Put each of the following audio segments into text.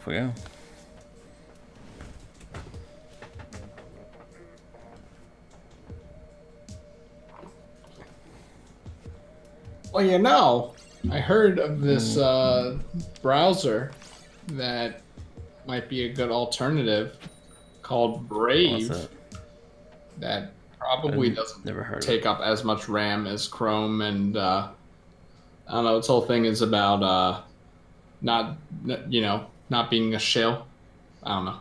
Off we go. Well, I heard of this browser that might be a good alternative called What's Brave that? that probably Never heard doesn't of take it. up as much RAM as Chrome, and I don't know. Its whole thing is about not not being a shill. I don't know.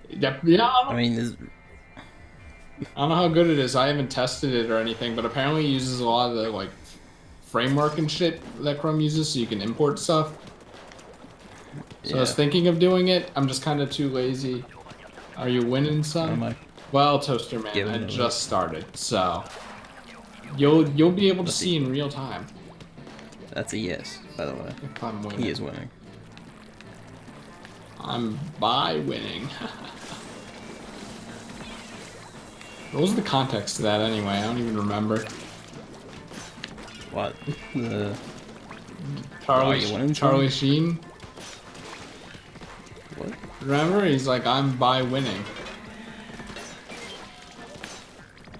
Yeah, I mean, I don't know how good it is. I haven't tested it or anything, but apparently it uses a lot of the like framework and shit that Chrome uses, so you can import stuff. So I was yeah. thinking of doing it. I'm just kind of too lazy. Are you winning, What am son? I Well, Toaster Man, I giving away? just started, so you'll be able to Let's see see. in real time That's a yes, by the way. if I'm He winning. is winning. I'm by winning. What was the context to that anyway? I don't even remember. What? The Charlie, you winning, Charlie son? Sheen. What? Remember? He's like, I'm by winning.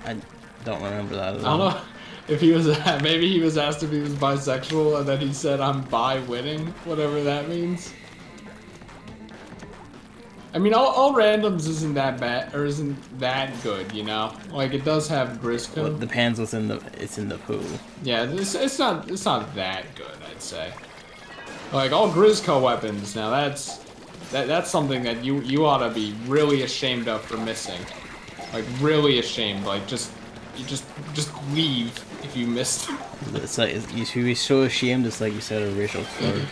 I don't remember that at I don't all. know if he was, maybe he was asked if he was bisexual and then he said, I'm by winning, whatever that means. I mean, all randoms isn't that bad, or isn't that good, you know? Like, it does have Well, Grisco. it depends what's in the. It's in the poo. Yeah, it's not that good, I'd say. Like, all Grisco weapons, now that's something that you ought to be really ashamed of for missing. Like, really ashamed. Like, just leave if you missed. It's like you should be so ashamed. It's like you said a racial slur.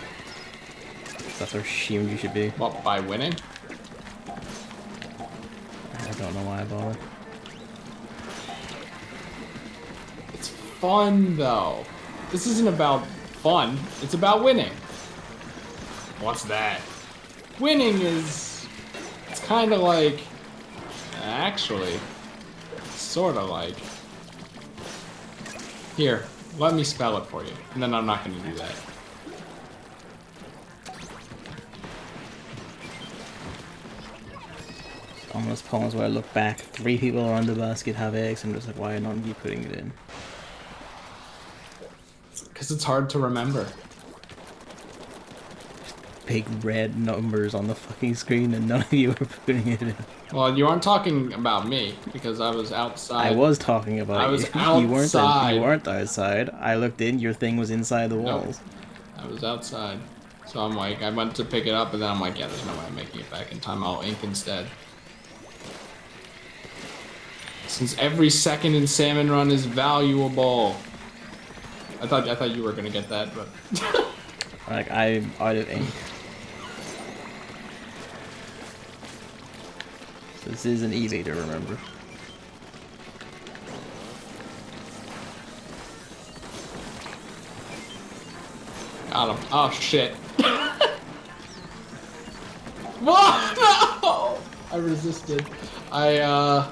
That's how ashamed you should be. What, by winning? I don't know why I bother. It's fun, though. This isn't about fun. It's about winning. What's that? Winning is... It's kind of like... Actually, sort of like... Here, let me spell it for you. And then I'm not going to do that. On those poems where I look back, 3 people around the basket have eggs. I'm just like, why not you putting it in? Because it's hard to remember. Big red numbers on the fucking screen and none of you are putting it in. Well, you aren't talking about me, because I was outside. I was talking about I was you. outside. You weren't outside. I looked in, your thing was inside the Nope. walls. I was outside. So I'm like, I went to pick it up, and then I'm like, yeah, there's no way I'm making it back in time. I'll ink instead. Since every second in Salmon Run is valuable. I thought you were gonna get that, but Like, I'm out of ink. So this isn't easy to remember. got him. Oh shit! What? No! I resisted. I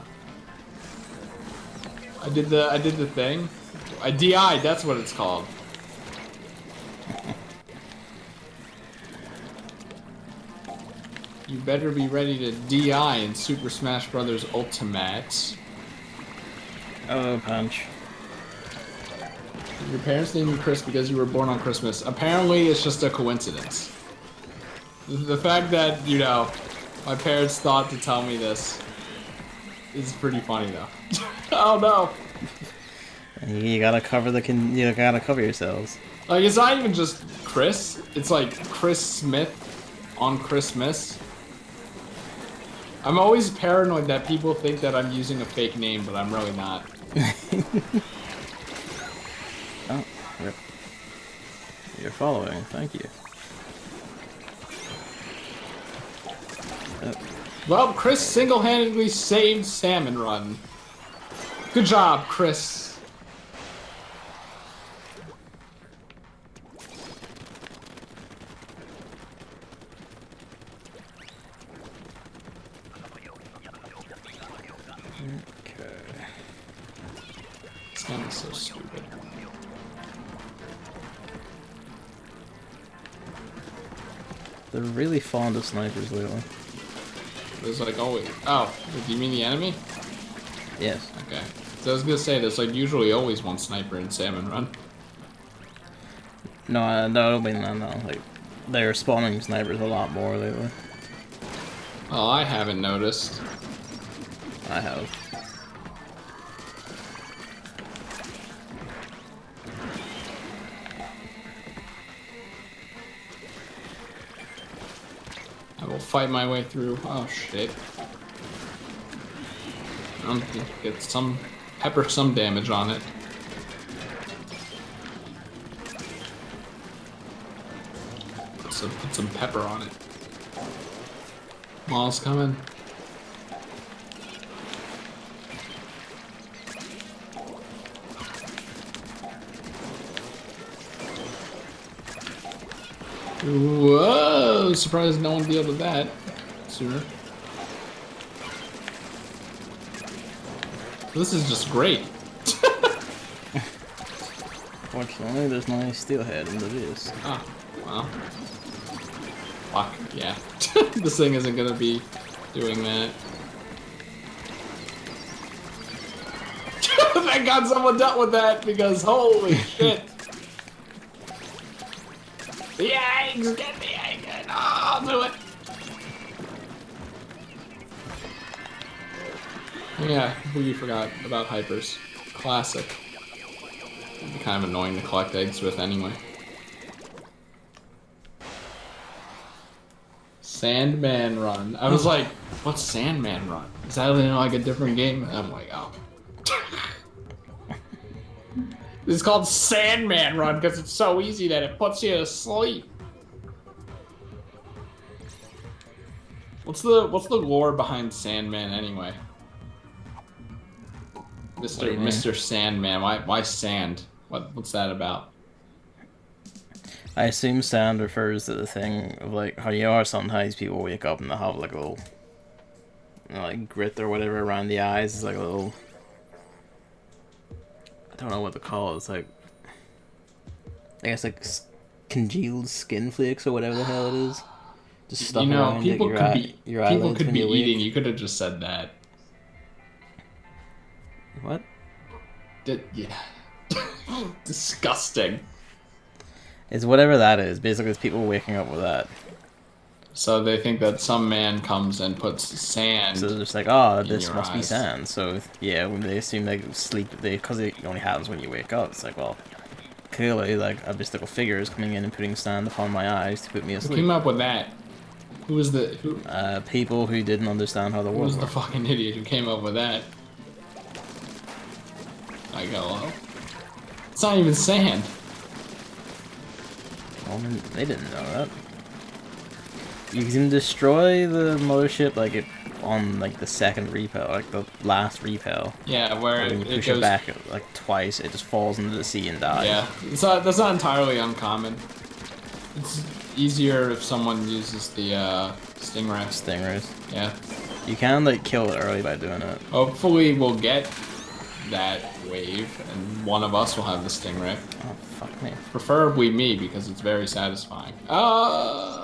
did the thing. I DI'd. That's what it's called. You better be ready to DI in Super Smash Bros. Ultimate. Oh, punch. Your parents named you Chris because you were born on Christmas. Apparently, it's just a coincidence. The fact that, you know, my parents thought to tell me this is pretty funny, though. Oh, no. You gotta cover you gotta cover yourselves. Like, it's not even just Chris. It's like Chris Smith on Christmas. I'm always paranoid that people think that I'm using a fake name, but I'm really not. Oh, you're following. Thank you. Well, Chris single-handedly saved Salmon Run. Good job, Chris. Okay. This game is so stupid. They're really fond of snipers lately. There's like always. Oh, do you mean the enemy? Yes. Okay. So I was gonna say there's like usually always one sniper in Salmon Run. No, I don't mean that. No, like they're spawning snipers a lot more lately. Oh, I haven't noticed. I have. I will fight my way through. Oh shit. Get some pepper some damage on it. Put some pepper on it. Mall's coming. Whoa! Surprised no one dealt with that sooner. This is just great. Fortunately, there's no steelhead in the this. Oh, well. Fuck, yeah. This thing isn't gonna be doing that. Thank God someone dealt with that, because holy shit. The eggs! Get the egg! Oh, I'll do it! Yeah, we forgot about hypers. Classic. It'd be kind of annoying to collect eggs with anyway. Sandman Run. I was like, what's Sandman Run? Is that like a different game? And I'm like, oh. It's called Sandman Run because it's so easy that it puts you to sleep. What's the lore behind Sandman anyway? Mr. Sandman. Why sand? What's that about? I assume sand refers to the thing of like how you are sometimes people wake up and they have like a little, you know, like grit or whatever around the eyes. It's like a little, I don't know what to call it. It's like, I guess like congealed skin flakes or whatever the hell it is. Just stuff around people your could eyelids be when you wake. eating. You could have just said that. What? Yeah. Disgusting. It's whatever that is. Basically, it's people waking up with that. So they think that some man comes and puts sand. So they're just like, oh, this must be eyes. sand. So yeah, when they assume they sleep, because it only happens when you wake up. It's like, well, clearly, like a mystical figure is coming in and putting sand upon my eyes to put me Who asleep. came up with that? Who was the who? People who didn't understand how the Who world was the worked. fucking idiot who came up with that? Like, hello? It's not even sand. Well, they didn't know that. You can destroy the mothership like it on like the second repel, like the last repel. Yeah, where When you it push goes. it back like twice, it just falls into the sea and dies. Yeah, that's not entirely uncommon. It's easier if someone uses the stingray. Stingrays. Yeah. You can like kill it early by doing it. Hopefully we'll get that wave, and one of us will have the stingray. Oh fuck me. Preferably me, because it's very satisfying. Oh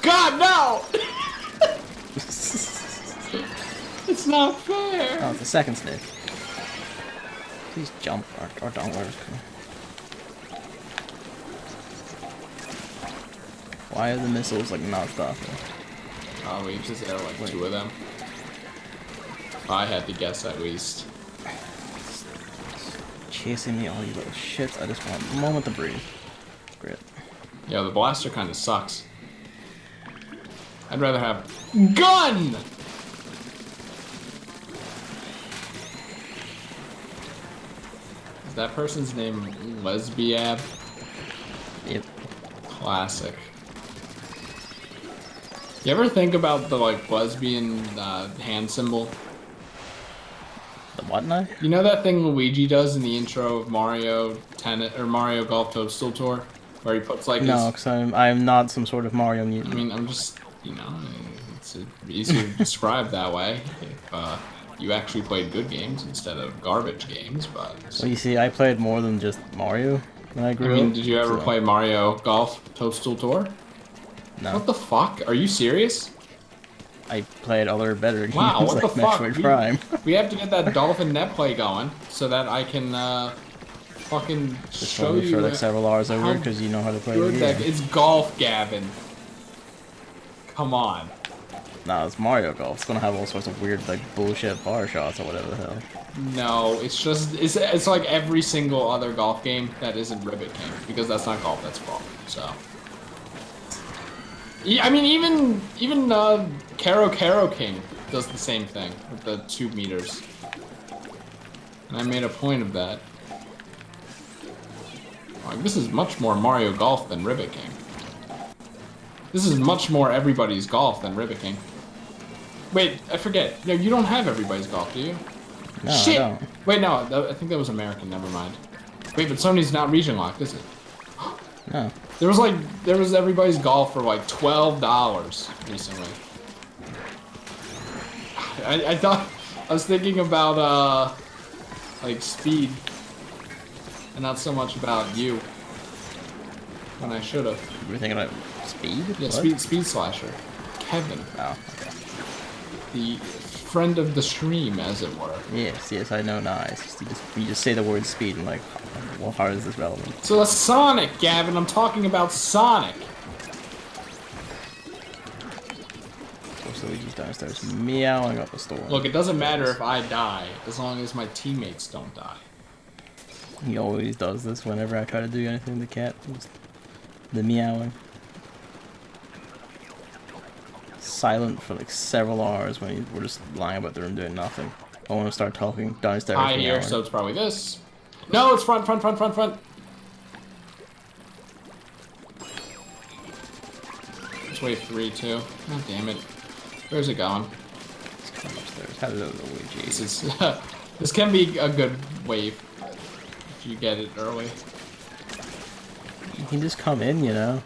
God, no! It's not fair. Oh, it's a second snake. Please jump or don't work. Why are the missiles like not stopping? Probably because there are like two of them. I had to guess at least. Chasing me, all you little shits. I just want a moment to breathe. Great. Yeah, the blaster kind of sucks. I'd rather have gun. Is that person's name Lesbiab? Yep. Classic. You ever think about the like lesbian hand symbol? The what now? You know that thing Luigi does in the intro of Mario Tennis or Mario Golf Toadstool Tour, where he puts like No, because I'm not some sort of Mario I mutant. mean, I'm just, it's easier to describe that way. If you actually played good games instead of garbage games, but... Well, you see, I played more than just Mario when I grew up. did you ever play Mario Golf Toadstool Tour? No. What the fuck? Are you serious? I played other better games Wow, what like the fuck? Metroid Prime. We have to get that Dolphin Net play going so that I can fucking Just show me you for like several hours over because you know how to play the game. It's golf, Gavin. Come on. Nah, it's Mario Golf. It's gonna have all sorts of weird, like, bullshit bar shots or whatever the hell. No, it's just it's like every single other golf game that isn't Ribbit King, because that's not golf, that's golf. So, yeah, I mean, even Karo King does the same thing with the 2 meters, and I made a point of that. Like, this is much more Mario Golf than Ribbit King. This is much more everybody's golf than Ribbit King. Wait, I forget. No, you don't have everybody's golf, do you? No, Shit! I don't. Wait, no, I think that was American, never mind. Wait, but Sony's not region locked, is it? No. There was everybody's golf for like $12 recently. I was thinking about, like, speed. And not so much about you. When I should've. You were thinking about speed? Yeah, What? speed slasher. Kevin. Oh, okay. The friend of the stream, as it were. Yes, I know now. It's just, you just say the word speed and like, well, how is this relevant? So that's Sonic, Gavin. I'm talking about Sonic. So Luigi's downstairs meowing up a storm. Look, it doesn't matter if I die, as long as my teammates don't die. He always does this whenever I try to do anything to the cat. Just the meowing. Silent for like several hours when we're just lying about the room doing nothing. I want to start talking downstairs. Hi here, meowing. so it's probably this. No, it's front. It's wave 3 too. God damn it. Where's it going? It's coming upstairs. Hello, Luigi. This is this can be a good wave if you get it early. He can just come in, you know.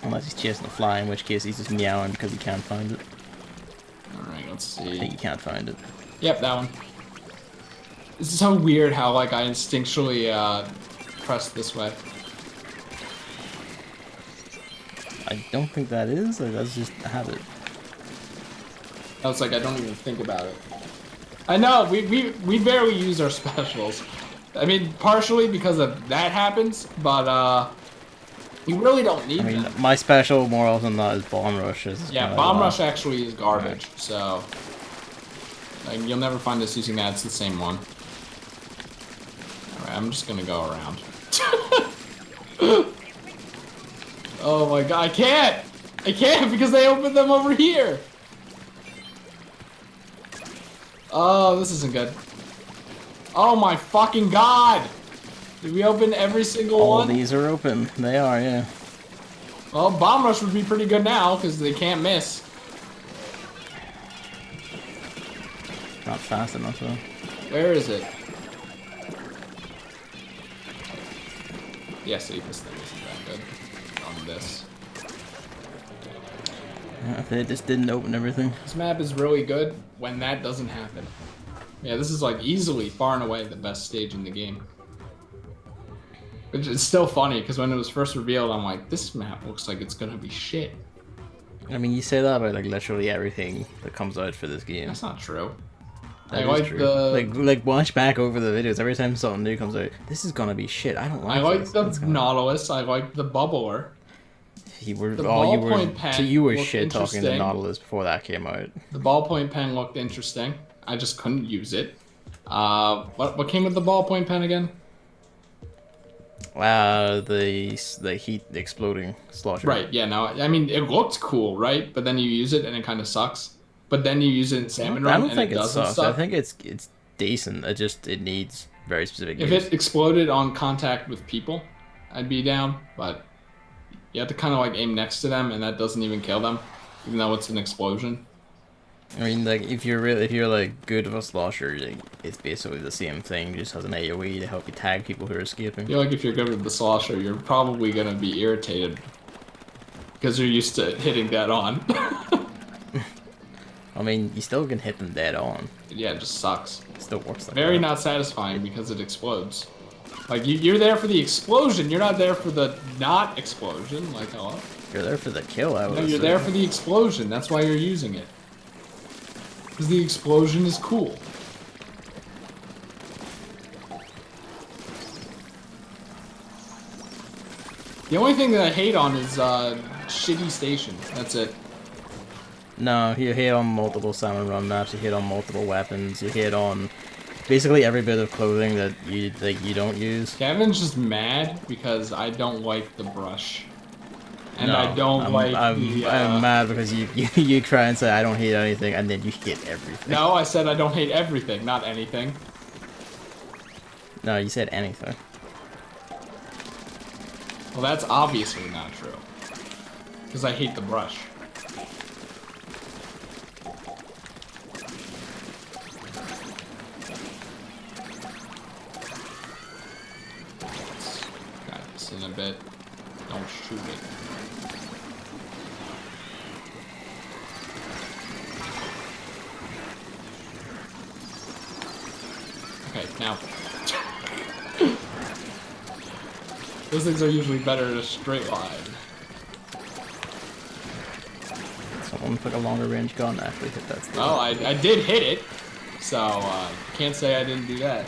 Unless he's chasing a fly, in which case he's just meowing because he can't find it. Alright, let's I think see. he can't find it. Yep, that one. This is so weird how like I instinctually press this way. I don't think that is. Like, that's just a habit. I was like, I don't even think about it. I know, we barely use our specials. I mean, partially because of that happens, but we really don't need them. My special more often than not is Bomb Rush. Yeah, Bomb Rush actually is garbage, so like, you'll never find us using that. It's the same one. Alright, I'm just gonna go around. Oh my god, I can't! I can't because they opened them over here! Oh, this isn't good. Oh my fucking god! Did we open every single All one? these are open. They are, yeah. Well, Bomb Rush would be pretty good now, because they can't miss. Not fast enough, though. Where is it? Yeah, see, this thing isn't that good on this. They just didn't open everything. This map is really good when that doesn't happen. Yeah, this is like easily, far and away, the best stage in the game. Which is still funny, because when it was first revealed, I'm like, this map looks like it's gonna be shit. I mean, you say that about like literally everything that comes out for this game. That's not true. That I is like true. the... Like watch back over the videos. Every time something new comes out, this is gonna be shit. I don't like I like this. the It's gonna... Nautilus, I like the Bubbler. You were, The oh, you ballpoint were, pen so you were looked shit talking the interesting. Nautilus before that came out. The ballpoint pen looked interesting. I just couldn't use it. What came with the ballpoint pen again? The heat exploding slosher. Right, yeah, no, I mean, it looked cool, right? But then you use it and it kind of sucks. But then you use it in Salmon I Run don't and think it it doesn't sucks. suck. I think it's decent. It needs very specific If use. it exploded on contact with people, I'd be down. But you have to kind of like aim next to them, and that doesn't even kill them, even though it's an explosion. I mean, like if you're like good with a slosher, like, it's basically the same thing. Just has an AOE to help you tag people who are escaping. I feel like if you're good with the slosher, you're probably gonna be irritated because you're used to hitting that on. I mean, you still can hit them dead on. Yeah, it just sucks. It still works like Very that. not satisfying because it explodes. Like, you're there for the explosion, you're not there for the not explosion. Like, hello? You're there for the kill, I would No, you're assume. there for the explosion. That's why you're using it. Because the explosion is cool. The only thing that I hate on is shitty stations. That's it. No, you hit on multiple Salmon Run maps, you hit on multiple weapons, you hit on basically every bit of clothing that you don't use. Kevin's just mad because I don't like the brush. And No, I don't I'm mad because you try and say I don't hate anything and then you hit everything. No, I said I don't hate everything, not anything. No, you said anything. Well, that's obviously not true. Because I hate the brush. Got this in a bit. Don't shoot it. Okay, now. Those things are usually better in a straight line. Someone with like a longer range gun actually hit that. Well, I did hit it, so can't say I didn't do that.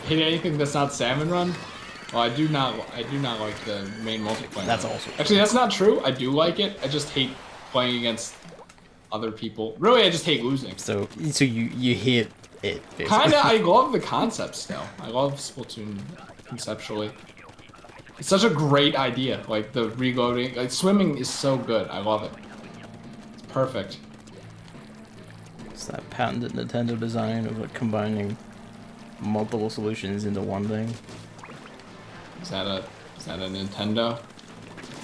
Hit anything that's not Salmon Run? Well, I do not like the main multiplayer. That's also actually that's not true. I do like it. I just hate playing against other people. Really, I just hate losing. So you hit it. Basically. Kinda, I love the concept still. I love Splatoon conceptually. It's such a great idea. Like the reloading, like swimming is so good. I love it. It's perfect. It's that patented Nintendo design of like combining multiple solutions into one thing. Is that a Nintendo?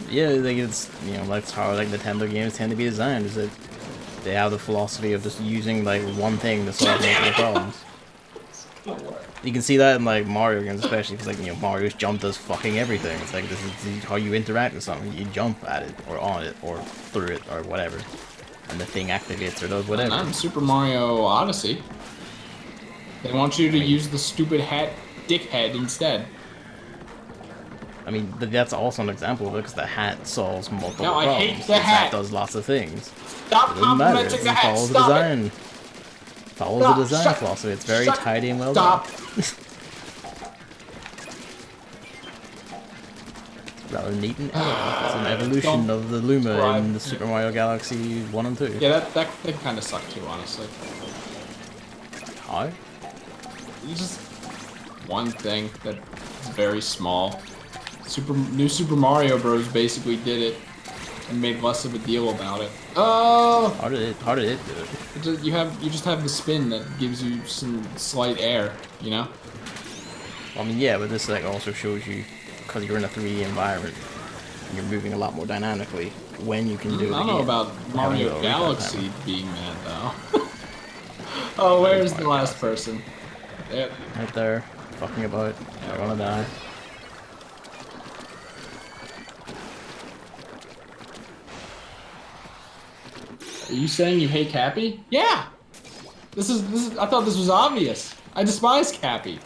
Yeah, like it's that's how like Nintendo games tend to be designed. Is that they have the philosophy of just using like one thing to solve multiple problems. You can see that in like Mario games, especially because like Mario's jump does fucking everything. It's like this is how you interact with something. You jump at it or on it or through it or whatever, and the thing activates or does whatever. Not in Super Mario Odyssey. They want you to use the stupid hat dickhead instead. I mean, that's also an example of it because the hat solves multiple No, I problems. hate the hat. Does lots of things. Stop It doesn't matter. complimenting the It hat. follows the Stop design. it. Follows Stop. the design Shut- philosophy. It's very shut- tidy and well Stop. done. Rather neat and elegant. It's an evolution of the Luma describe in the it. Super Mario Galaxy 1 and 2. Yeah, that thing kind of sucked too, honestly. How? It's just one thing that's very small. New Super Mario Bros. Basically did it and made less of a deal about it. Oh! How did it do it? You just have the spin that gives you some slight air, you know? I mean, yeah, but this like also shows you, because you're in a 3D environment, and you're moving a lot more dynamically when you can do it. I don't know again. about Having Mario a little Galaxy recap being that though. Oh, where's the last person? There. time. Right there, fucking about. They're gonna die. Are you saying you hate Cappy? Yeah! This is I thought this was obvious. I despise Cappy.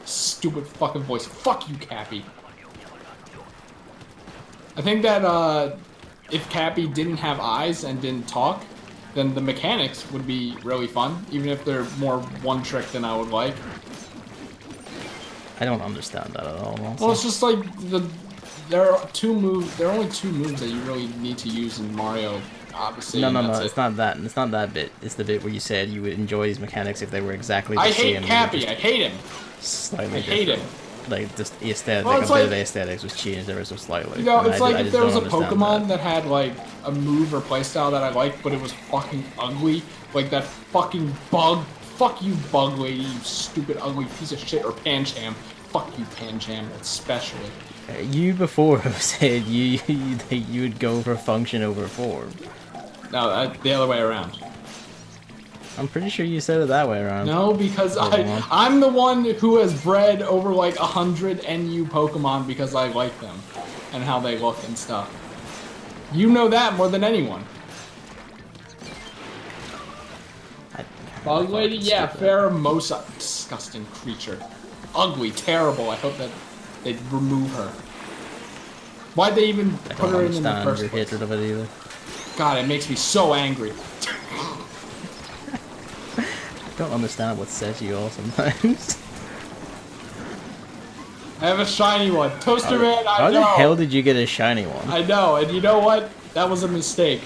Stupid fucking voice. Fuck you, Cappy. I think that if Cappy didn't have eyes and didn't talk, then the mechanics would be really fun, even if they're more one trick than I would like. I don't understand that at all. Also. Well, it's just like there are only two moves that you really need to use in Mario Odyssey. No, and that's it. it's not that. It's not that bit. It's the bit where you said you would enjoy these mechanics if they were exactly the I same. hate Cappy. I hate him. Slightly I hate different. him. Like just the aesthetic, Well, a it's bit like- of the aesthetics was changed ever so slightly. You know, and it's I like if just there was a don't understand Pokemon that had like a move or playstyle that I liked, but it was fucking ugly. Like that fucking bug. Fuck you, bug lady, you stupid ugly piece of shit. Or Pancham. Fuck you, Pancham, especially. You before have said you would go for function over form. No, the other way around. I'm pretty sure you said it that way around. No, because I'm the one who has bred over like 100 NU Pokemon because I like them and how they look and stuff. You know that more than anyone. Bug lady? Yeah, stupid. Pheromosa. Disgusting creature. Ugly, terrible. I hope that they remove her. Why'd they even I put don't her in the understand first your place? hatred of it either. God, it makes me so angry. I don't understand what sets you off sometimes. I have a shiny one. Toaster Man, I How know. the hell did you get a shiny one? I know, and you know what? That was a mistake.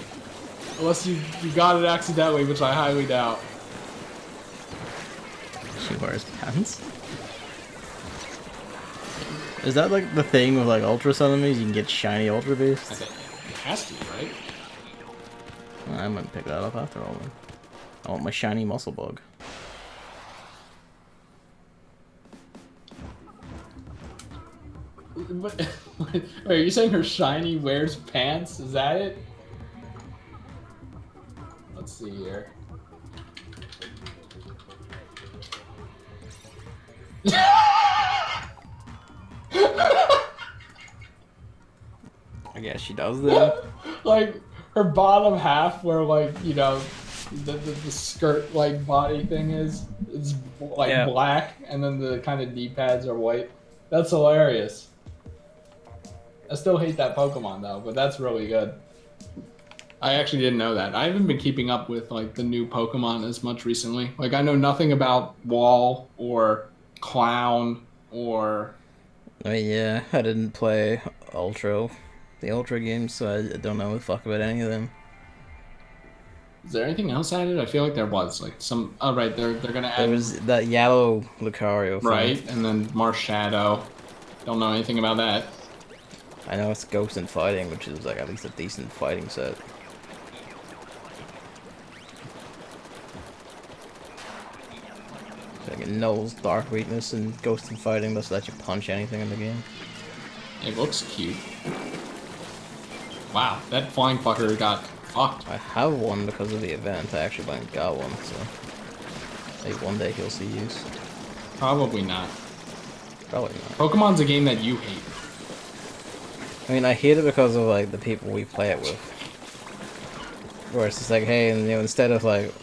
Unless you got it accidentally, which I highly doubt. She wears pants. Is that like the thing with like Ultra Sun enemies? You can get shiny Ultra I Boosts? think it has to, right? Well, I might pick that up after all then. I want my shiny Muscle Bug. Wait, are you saying her shiny wears pants? Is that it? Let's see here. I guess she does then. Like her bottom half, where like you know, the skirt like body thing is like Yeah. black, and then the kind of knee pads are white. That's hilarious. I still hate that Pokemon though, but that's really good. I actually didn't know that. I haven't been keeping up with like the new Pokemon as much recently. Like I know nothing about Wall or Clown or I mean, yeah, I didn't play the Ultra games, so I don't know the fuck about any of them. is there anything else added? I feel like there was like some. Oh right, they're gonna add There was that yellow Lucario thing. right, and then Marshadow. Don't know anything about that. I know it's Ghost and Fighting, which is like at least a decent fighting set. Like it knows Dark Weakness and Ghost and Fighting does let you punch anything in the game. It looks cute. Wow, that flying fucker got fucked. I have one because of the event. I actually went and got one, so maybe one day he'll see use. Probably not. Probably not. Pokemon's a game that you hate. I mean, I hate it because of like the people we play it with. Where it's just like, hey, and you know, instead of like,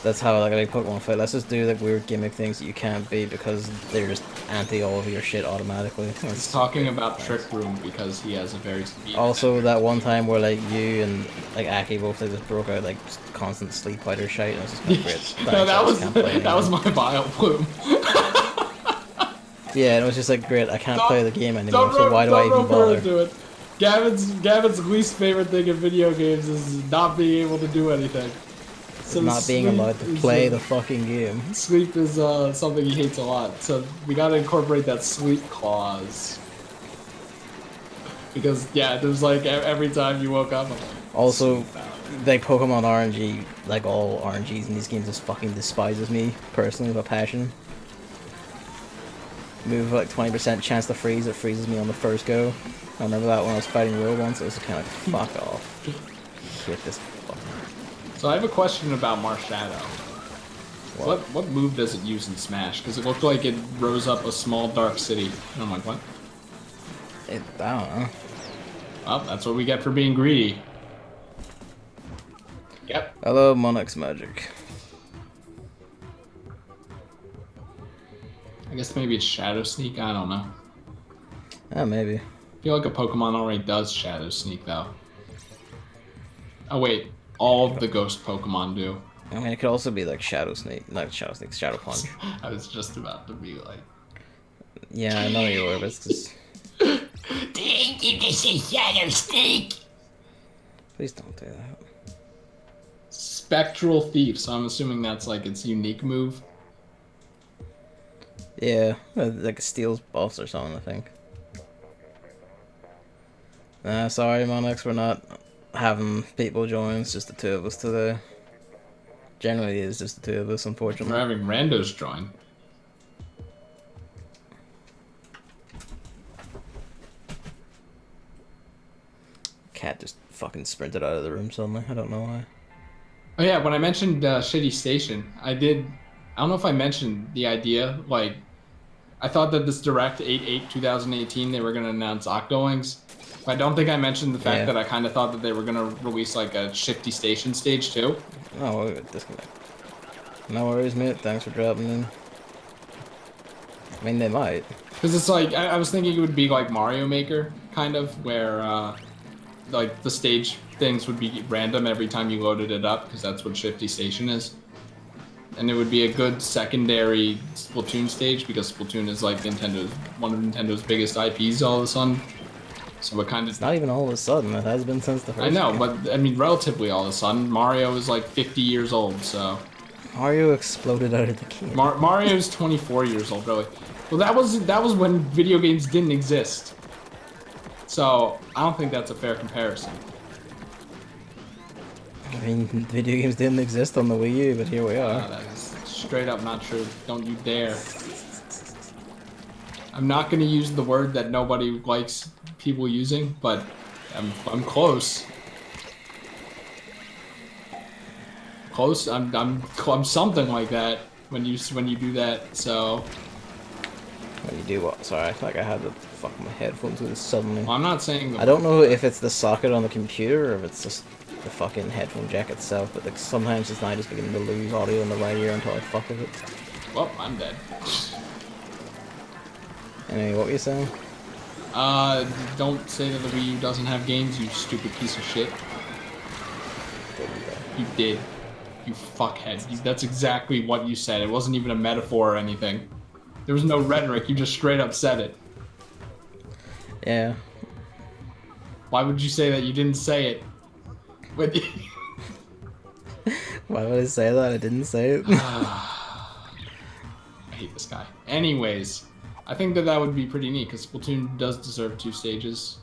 that's how like a Pokemon fight. Let's just do like weird gimmick things that you can't beat because they're just anti all of your shit automatically. He's talking about Trick Room because he has a very speed. Also, that one time where like you and like Aki both like just broke out like just constant sleep fighter shite. And it was just kind of great. No, Thanks, I just can't play that was anymore. my Vile Plume. Yeah, and it was just like great. I can't play the game anymore, Don't so why do I even bother? Do it. Gavin's least favorite thing in video games is not being able to do anything. So Not being allowed to play the fucking game. Sleep is something he hates a lot, so we gotta incorporate that sleep clause. Because yeah, there's like every time you woke up, I'm like, Also, like Pokemon RNG, like all RNGs in these games, just fucking despises me personally with a passion. Move like 20% chance to freeze, it freezes me on the first go. I remember that when I was fighting Will once, it was kind of fuck off. Hit this fucker. So I have a question about Marshadow. What move does it use in Smash? Because it looked like it rose up a small dark city. And I'm like, what? I don't know. Well, that's what we get for being greedy. Yep. Hello, Monarch's Magic. I guess maybe it's Shadow Sneak. I don't know. Yeah, maybe. I feel like a Pokemon already does Shadow Sneak though. Oh wait, all of the Ghost Pokemon do. I mean, it could also be like Shadow Snake, not Shadow Snake, Shadow Punch. I was just about to be like, Yeah, I know you were, but it's just... Thank you, this is Shadow Snake. Please don't do that. Spectral Thief. So I'm assuming that's like its unique move. Yeah, like it steals buffs or something, I think. Sorry, Monarchs, we're not having people join. It's just the two of us today. Generally, it's just the two of us, We're unfortunately. having randos join. Cat just fucking sprinted out of the room suddenly. I don't know why. Oh yeah, when I mentioned Shitty Station, I don't know if I mentioned the idea, like, I thought that this Direct 8/8/2018, they were going to announce Octolings. But I don't think I mentioned the fact that I kind of thought that they were going to release, like, a Shifty Station Stage 2. Oh, wait, disconnect. No worries, mate. Thanks for dropping in. I mean, they might. Because it's like, I was thinking it would be like Mario Maker, kind of, where, like, the stage things would be random every time you loaded it up, because that's what Shifty Station is. And it would be a good secondary Splatoon stage, because Splatoon is, like, one of Nintendo's biggest IPs all of a sudden. So it kind of... It's not even all of a sudden. It has been since the first I know, game. but, I mean, relatively all of a sudden. Mario is, like, 50 years old, so... Mario exploded out of the game. Mario's 24 years old, really. Well, that was when video games didn't exist. So I don't think that's a fair comparison. I mean, video games didn't exist on the Wii U, but here we are. That is straight up not true. Don't you dare. I'm not gonna use the word that nobody likes people using, but I'm close. Close. I'm something like that when you do that. So. When you do what? Sorry, I feel like I had to fuck my headphones with this suddenly. Well, I'm not saying. I don't know if it's the socket on the computer or if it's just the fucking headphone jack itself, but like sometimes it's not just beginning to lose audio in the right ear until I fuck with it. Well, I'm dead. Anyway, what were you saying? Don't say that the Wii U doesn't have games, you stupid piece of shit. You did. You fuckhead. That's exactly what you said. It wasn't even a metaphor or anything. There was no rhetoric, you just straight up said it. Yeah. Why would you say that? You didn't say it. But Why would I say that? I didn't say it. I hate this guy. Anyways, I think that would be pretty neat, because Splatoon does deserve 2 stages.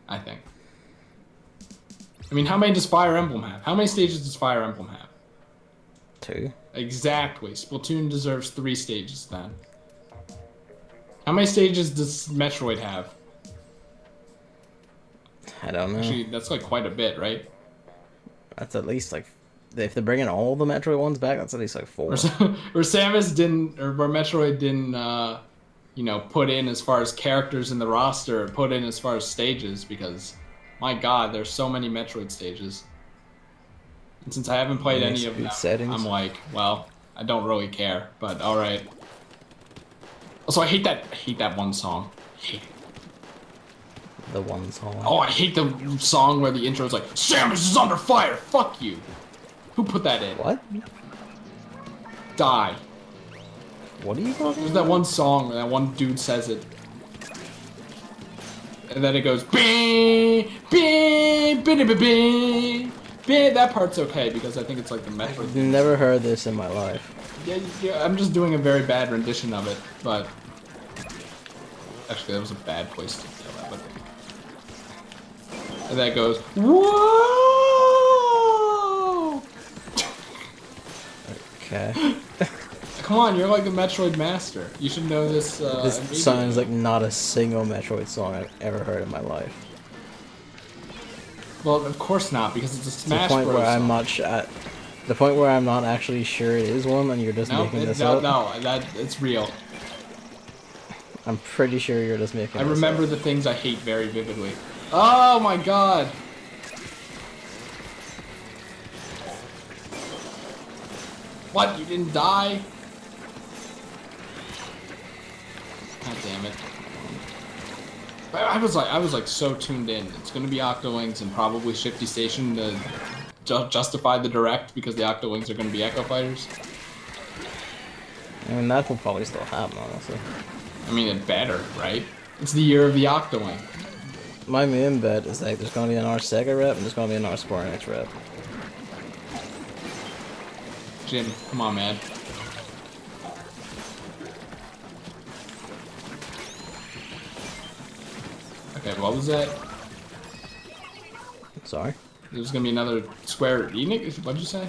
I think. I mean, how many does Fire Emblem have? How many stages does Fire Emblem have? 2. Exactly. Splatoon deserves 3 stages then. How many stages does Metroid have? I don't know. Actually, that's like quite a bit, right? That's at least like, if they're bringing all the Metroid ones back, that's at least like 4. Or Samus didn't, or Metroid didn't, you know, put in as far as characters in the roster, put in as far as stages, because, my god, there's so many Metroid stages. And since I haven't played any of them, settings. I'm like, well, I don't really care, but alright. Also, I hate that one song. I hate it. The one song. Oh, I hate the song where the intro is like, Samus is under fire, fuck you. Who put that in? What? Die. What are you talking There's about? that one song where that one dude says it. And then it goes, bing, bing, bing, bing, bing. That part's okay because I think it's like the Metroid. I've never heard this in my life. Yeah, I'm just doing a very bad rendition of it, but actually that was a bad place to kill that. But and that goes, whoa! Okay. Come on, you're like a Metroid master. You should know this. This sounds like not a single Metroid song I've ever heard in my life. Well, of course not, because it's a Smash the point Bros. where I'm song. not the point where I'm not actually sure it is one, and you're just making this up. No, it's real. I'm pretty sure you're just making. I this remember up. the things I hate very vividly. Oh my god! What? You didn't die? God damn it! I was like so tuned in. It's gonna be Octolings and probably Shifty Station to justify the direct because the Octolings are gonna be Echo Fighters. I mean, that will probably still happen, honestly. I mean, it better, right? It's the year of the Octoling. My main bet is like there's gonna be an R Sega rep and there's gonna be an R Square Enix rep. Jim, come on, man. Okay, what was that? Sorry. There's gonna be another Square Enix? What'd you say?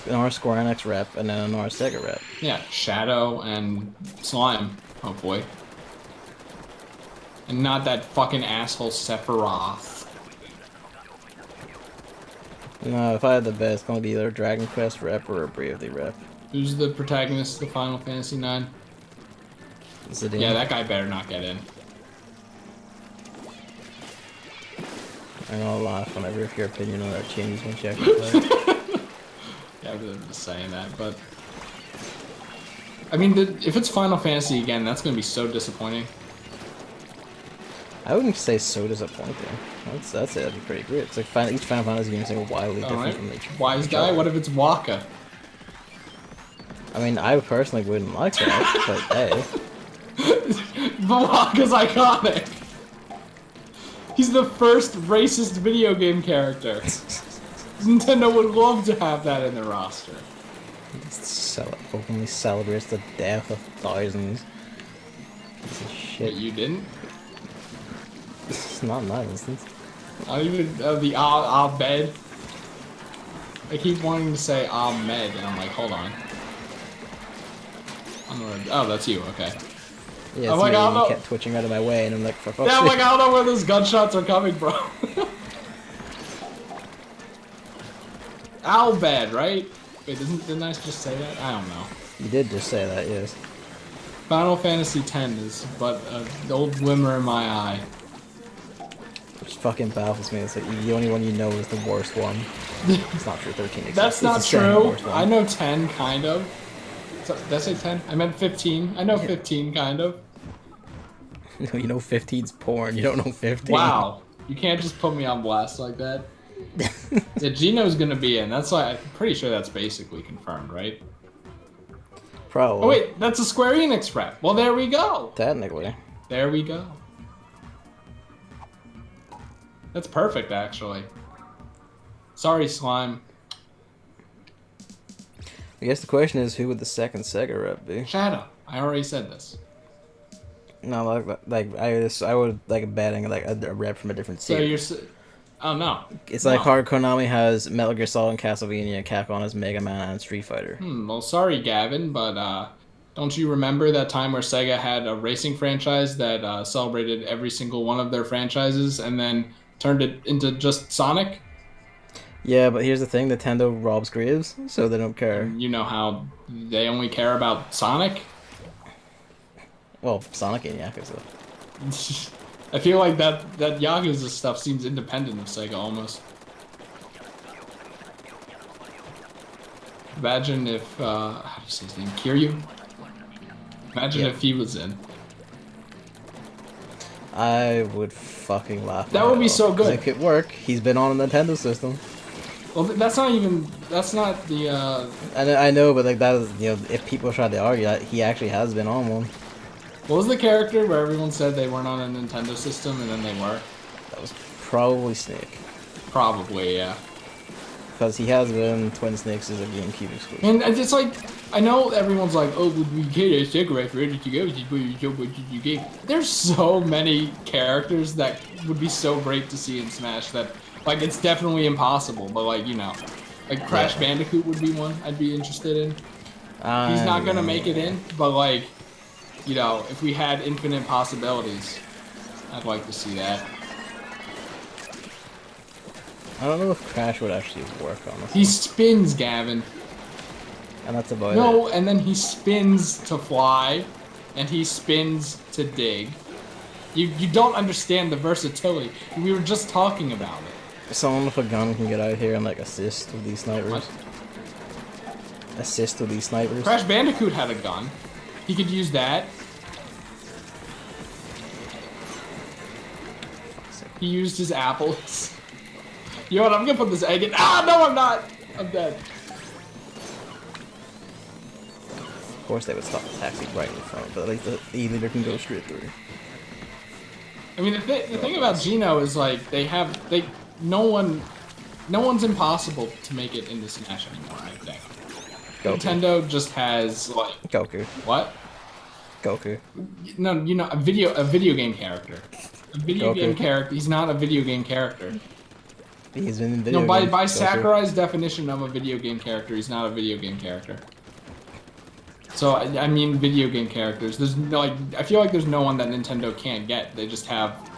An R Square Enix rep and then an R Sega rep. Yeah, Shadow and Slime, hopefully. And not that fucking asshole Sephiroth. No, if I had the bet, it's gonna be either a Dragon Quest rep or a Bravely rep. Who's the protagonist of the Final Fantasy IX? Zidane. Yeah, that guy better not get in. I'm gonna laugh whenever if your opinion on that changes when you actually play. Yeah, I'm just saying that, but I mean, if it's Final Fantasy again, that's gonna be so disappointing. I wouldn't say so disappointing. That's it. That'd be pretty great. It's like each Final Fantasy game is like wildly different from each. Wise guy. other. What if it's Waka? I mean, I personally wouldn't like that, but hey. But Waka's iconic. He's the first racist video game character. Nintendo would love to have that in their roster. Openly celebrates the death of thousands. Piece of But shit. you didn't? It's not in that instance. I don't even the Ahmed. I keep wanting to say Ahmed, and I'm like, hold on. Oh, that's you. Okay. Yeah, I'm it's like, me, I and don't you know. kept twitching out of my way, and I'm like, for fuck's Yeah, I'm sake. like, I don't know where those gunshots are coming from. Albed, right? Wait, didn't I just say that? I don't know. You did just say that, yes. Final Fantasy X is but an old glimmer in my eye. Which fucking baffles me. It's like the only one you know is the worst one. It's not true. 13 exists. That's It's not the second true. worst one. I know 10, kind of. So, did I say 10? I meant 15. I know 15, kind of. No, you know 15's porn. You don't know 15. Wow. You can't just put me on blast like that. Yeah, Gino's gonna be in. That's why I'm pretty sure that's basically confirmed, right? Probably. Oh wait, that's a Square Enix rep. Well, there we go. Technically. There we go. That's perfect, actually. Sorry, Slime. I guess the question is, who would the second Sega rep be? Shadow. I already said this. No, I would like betting like a rep from a different So series. you're... Oh, no. It's like No. how Konami has Metal Gear Solid and Castlevania, Capcom has Mega Man and Street Fighter. Well, sorry, Gavin, but don't you remember that time where Sega had a racing franchise that celebrated every single one of their franchises and then turned it into just Sonic? Yeah, but here's the thing, Nintendo robs graves, so they don't care. You know how they only care about Sonic? Well, Sonic and Yakuza. I feel like that Yakuza stuff seems independent of Sega almost. Imagine if how do you say his name? Kiryu? Imagine Yeah. if he was in. I would fucking laugh. That my would be head so off, 'cause good. It could work. He's been on a Nintendo system. Well, that's not the And I know, but like that is, if people try to argue that, he actually has been on one. what was the character where everyone said they weren't on a Nintendo system and then they were? That was probably Snake. Probably, yeah. Because he has been, Twin Snakes is a GameCube exclusive. And it's like, I know everyone's like, oh, would we get a cigarette for ready to go? You gave. There's so many characters that would be so great to see in Smash that, like, it's definitely impossible. But, like, like Crash Bandicoot would be one I'd be interested in. He's not gonna make it in, but, like, if we had infinite possibilities, I'd like to see that. I don't know if Crash would actually work on this. He spins, Gavin. And that's about it. No, and then he spins to fly, and he spins to dig. You don't understand the versatility. We were just talking about it. Someone with a gun can get out here and like assist with these snipers. What? Assist with these snipers. Crash Bandicoot had a gun. He could use that. He used his apples. You know what? I'm gonna put this egg in. Ah, no, I'm not. I'm dead. Of course, they would stop the taxi right in front, but at least the E-leader can go straight through. I mean, the thing about Geno is like no one's impossible to make it into Smash anymore. I think. Goku. Nintendo just has like Goku. what? Goku. No, a video game character. A video Goku. game character. He's not a video game character. He's been in video No, by games, Goku. Sakurai's definition of a video game character, he's not a video game character. So I mean, video game characters. There's no I feel like there's no one that Nintendo can't get. They just have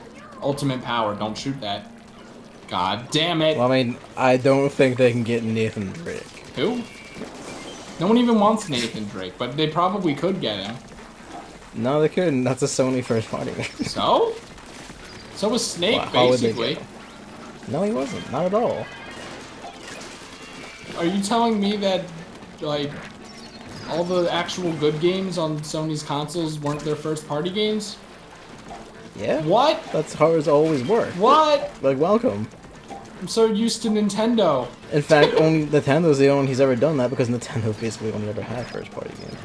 ultimate power. Don't shoot that. God damn it. Well, I mean, I don't think they can get Nathan Drake. Who? No one even wants Nathan Drake, but they probably could get him. No, they couldn't. That's a Sony first party. So? So was Snake, Well, how would they basically. get him? No, he wasn't. Not at all. are you telling me that, like, all the actual good games on Sony's consoles weren't their first-party games? Yeah. What? That's how it's always worked. What? Like, welcome. I'm so used to Nintendo. In fact, only Nintendo's the only one who's ever done that because Nintendo basically only ever had first-party games.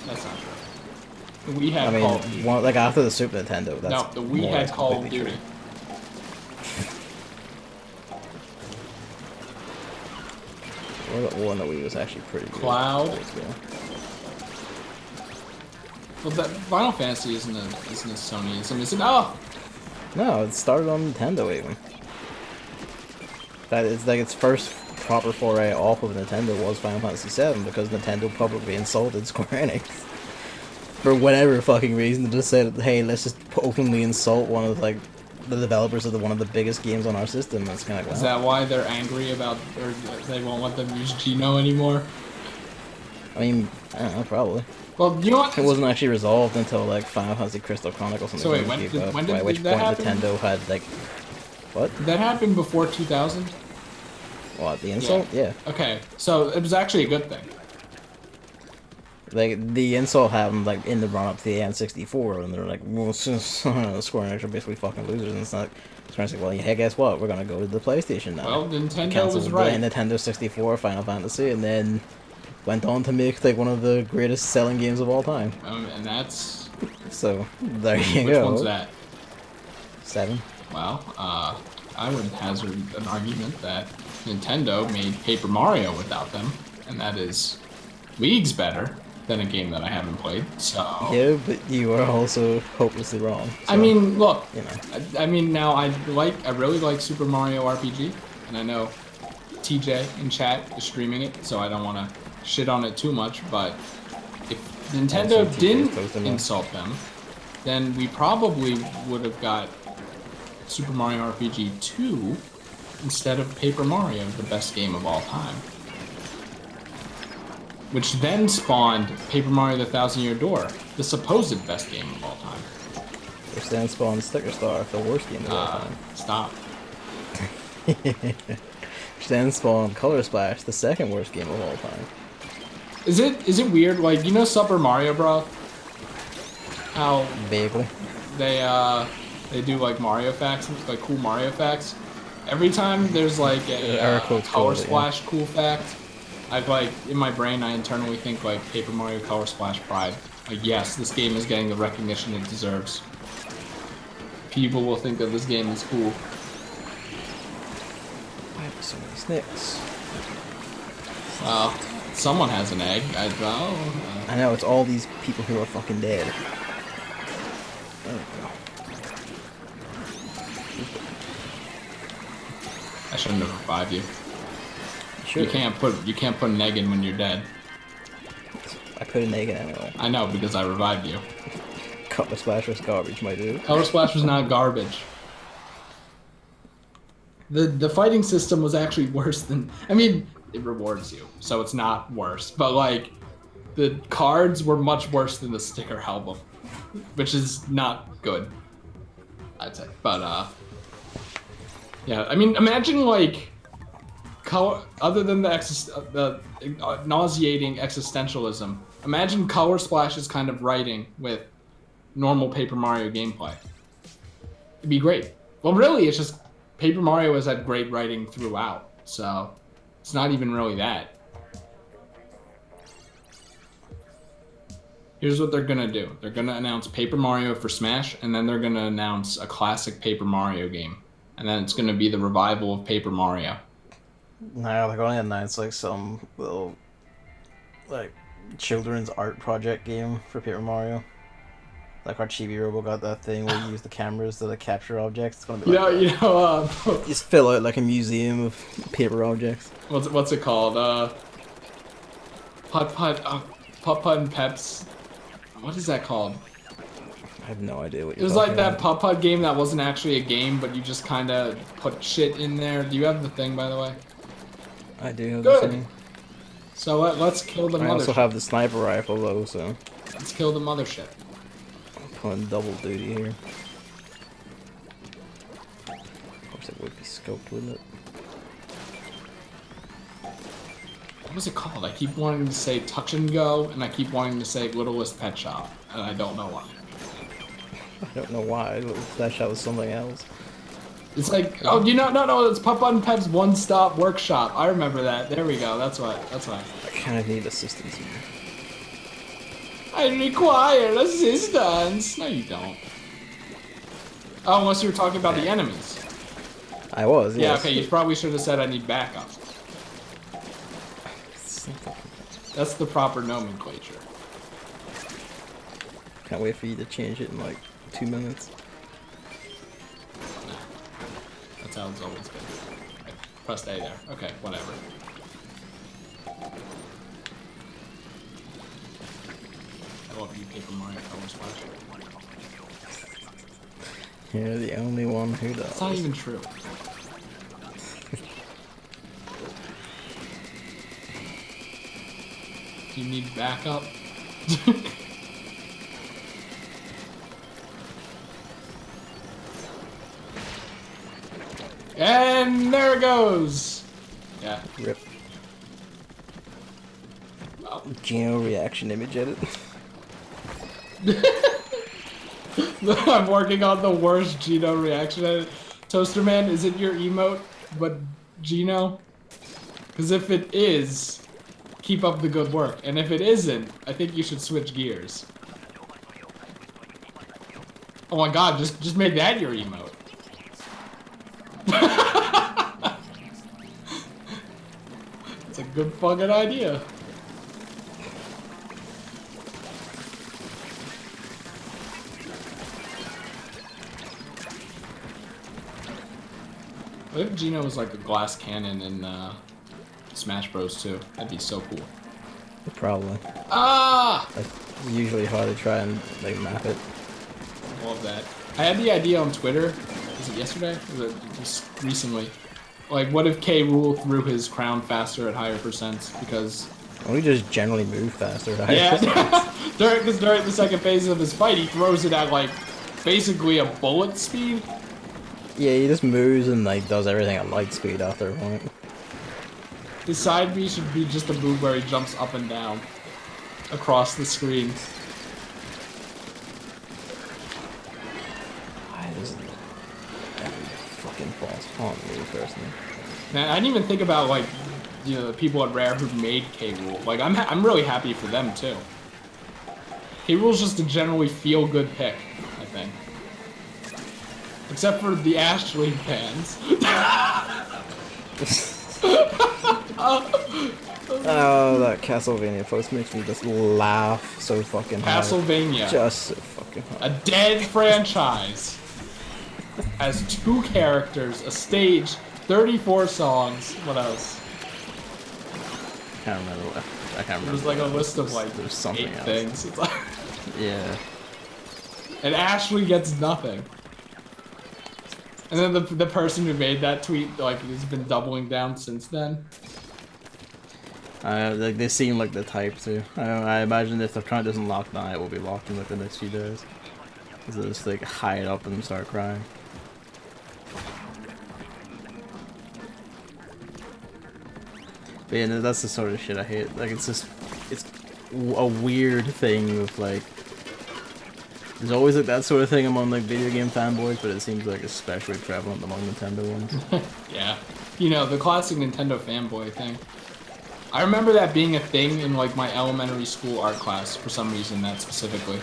That's not true. The Wii had I Call of Duty. mean, like after the Super Nintendo, that's No, the Wii more or had less Call of completely Duty. true. Well, the one that we was actually pretty good. Cloud. Yeah. Well, that Final Fantasy isn't a Sony. It's an oh. No, it started on Nintendo even. That is like its first proper foray off of Nintendo was Final Fantasy VII because Nintendo publicly insulted Square Enix. For whatever fucking reason, they just said, hey, let's just openly insult one of like the developers of one of the biggest games on our system. It's kind of like, Is that why they're angry about, or they won't let them use Geno anymore? I mean, I don't know, probably. Well, you know what? It wasn't actually resolved until like Final Fantasy Crystal Chronicles and So the wait, when GameCube, did by which that point happen? Nintendo had like, what? Did that happen before 2000? What, the insult? Yeah. Okay, so it was actually a good thing. Like, the insult happened, like, in the run-up to the N64, and they're like, well, since Square Enix are basically fucking losers, and it's like, Square Enix like, well, hey, guess what? We're gonna go to the PlayStation now. Well, Nintendo Cancel was the right. Nintendo 64, Final Fantasy, and then went on to make, like, one of the greatest selling games of all time. And that's... So, there you Which go. one's that? 7. Well, I would hazard an argument that Nintendo made Paper Mario without them, and that is leagues better than a game that I haven't played, so... Yeah, but you are also hopelessly wrong. So, I mean, look, you know. I mean, now I really like Super Mario RPG, and I know TJ in chat is streaming it, so I don't want to shit on it too much, but if Nintendo didn't insult them, then we probably would have got Super Mario RPG 2 instead of Paper Mario, the best game of all time. Which then spawned Paper Mario the Thousand Year Door, the supposed best game of all time. Which then spawned Sticker Star, the worst game of all time. Stop. Which then spawned Color Splash, the second worst game of all time. Is it weird? Like, you know Super Mario Bros? How Vaguely. they do like Mario facts, like cool Mario facts. Every time there's like a Color Splash cool fact, I've like in my brain I internally think like Paper Mario Color Splash pride. Like, yes, this game is getting the recognition it deserves. People will think that this game is cool. I have so many snicks. Well, someone has an egg. I know, it's all these people who are fucking dead. There we go. I shouldn't have revived you. Sure. You can't put an egg in when you're dead. I put an egg in anyway. I know, because I revived you. Color Splash was garbage, my dude. Color Splash was not garbage. The fighting system was actually worse than... I mean, it rewards you, so it's not worse. But, like, the cards were much worse than the sticker album, which is not good, I'd say. But, yeah, I mean, imagine, like... other than the nauseating existentialism, imagine Color Splash's kind of writing with normal Paper Mario gameplay. It'd be great. Well, really, it's just Paper Mario has had great writing throughout, so it's not even really that. Here's what they're gonna do. They're gonna announce Paper Mario for Smash, and then they're gonna announce a classic Paper Mario game. And then it's gonna be the revival of Paper Mario. No, they're going to announce like some little like children's art project game for Paper Mario. Like our Chibi Robo got that thing where you use the cameras to like capture objects. It's gonna be like just fill out like a museum of paper objects. What's it called? Putt Putt and Peps. What is that called? I have no idea what it you're was talking like that about. Putt Putt game that wasn't actually a game, but you just kind of put shit in there. Do you have the thing, by the way? I do have Good. the thing. So let's kill the mothership. I also have the sniper rifle though, so Let's kill the mothership. I'm pulling double duty here. Of course it would be scoped, wouldn't it? What's it called? I keep wanting to say Touch and Go, and I keep wanting to say Littlest Pet Shop, and I don't know why. I don't know why. That shot was something else. It's like, oh, no, it's Papa and Pep's one-stop workshop. I remember that. There we go. That's why. I kind of need assistance here. I require assistance. No, you don't. Oh, unless you were talking about the enemies. I was, Yeah, yes. okay, you probably should have said I need backup. That's the proper nomenclature. Can't wait for you to change it in like 2 minutes. That's how it's always been. Okay, pressed A there. Okay, whatever. I love you, Paper Mario Color Splash. You're the only one who does. It's not even true. Do you need backup? And there it goes! Yeah. Rip. Oh. Geno reaction image edit. I'm working on the worst Geno reaction edit. Toaster Man, is it your emote, but Geno? Because if it is, keep up the good work. And if it isn't, I think you should switch gears. Oh my god, just make that your emote. It's a good fucking idea. What if Geno was like a glass cannon in Smash Bros. 2? That'd be so cool. Probably. Ah! Like, usually hard to try and like map it. Love that. I had the idea on Twitter. Was it yesterday? Or was it just recently? Like, what if K. Rool threw his crown faster at higher percents? Because... We just generally move faster. Right? Yeah, because during the second phase of his fight, he throws it at, like, basically a bullet speed. Yeah, he just moves and like does everything at light speed after a point. His side B should be just a move where he jumps up and down across the screen. Why does every fucking boss haunt me personally? Man, I didn't even think about, like, you know, the people at Rare who made K. Rool. Like, I'm really happy for them too. K. Rool's just a generally feel-good pick, I think. Except for the Ashley fans. Oh, that Castlevania post makes me just laugh so fucking hard. Castlevania. Just so fucking hard. A dead franchise. Has 2 characters, a stage, 34 songs. What else? I can't remember what. I can't remember. There's like a list of like There's something 8 else. things. It's like Yeah. and Ashley gets nothing. And then the person who made that tweet, like, has been doubling down since then. Like they seem like the type to. I imagine if the account doesn't lock now, it will be locked in like the next few days. Cause they'll just like hide up and start crying. But yeah, that's the sort of shit I hate. Like it's just, it's a weird thing with like. There's always like that sort of thing among like video game fanboys, but it seems like especially prevalent among Nintendo ones. Yeah. You know, the classic Nintendo fanboy thing. I remember that being a thing in like my elementary school art class for some reason, that specifically.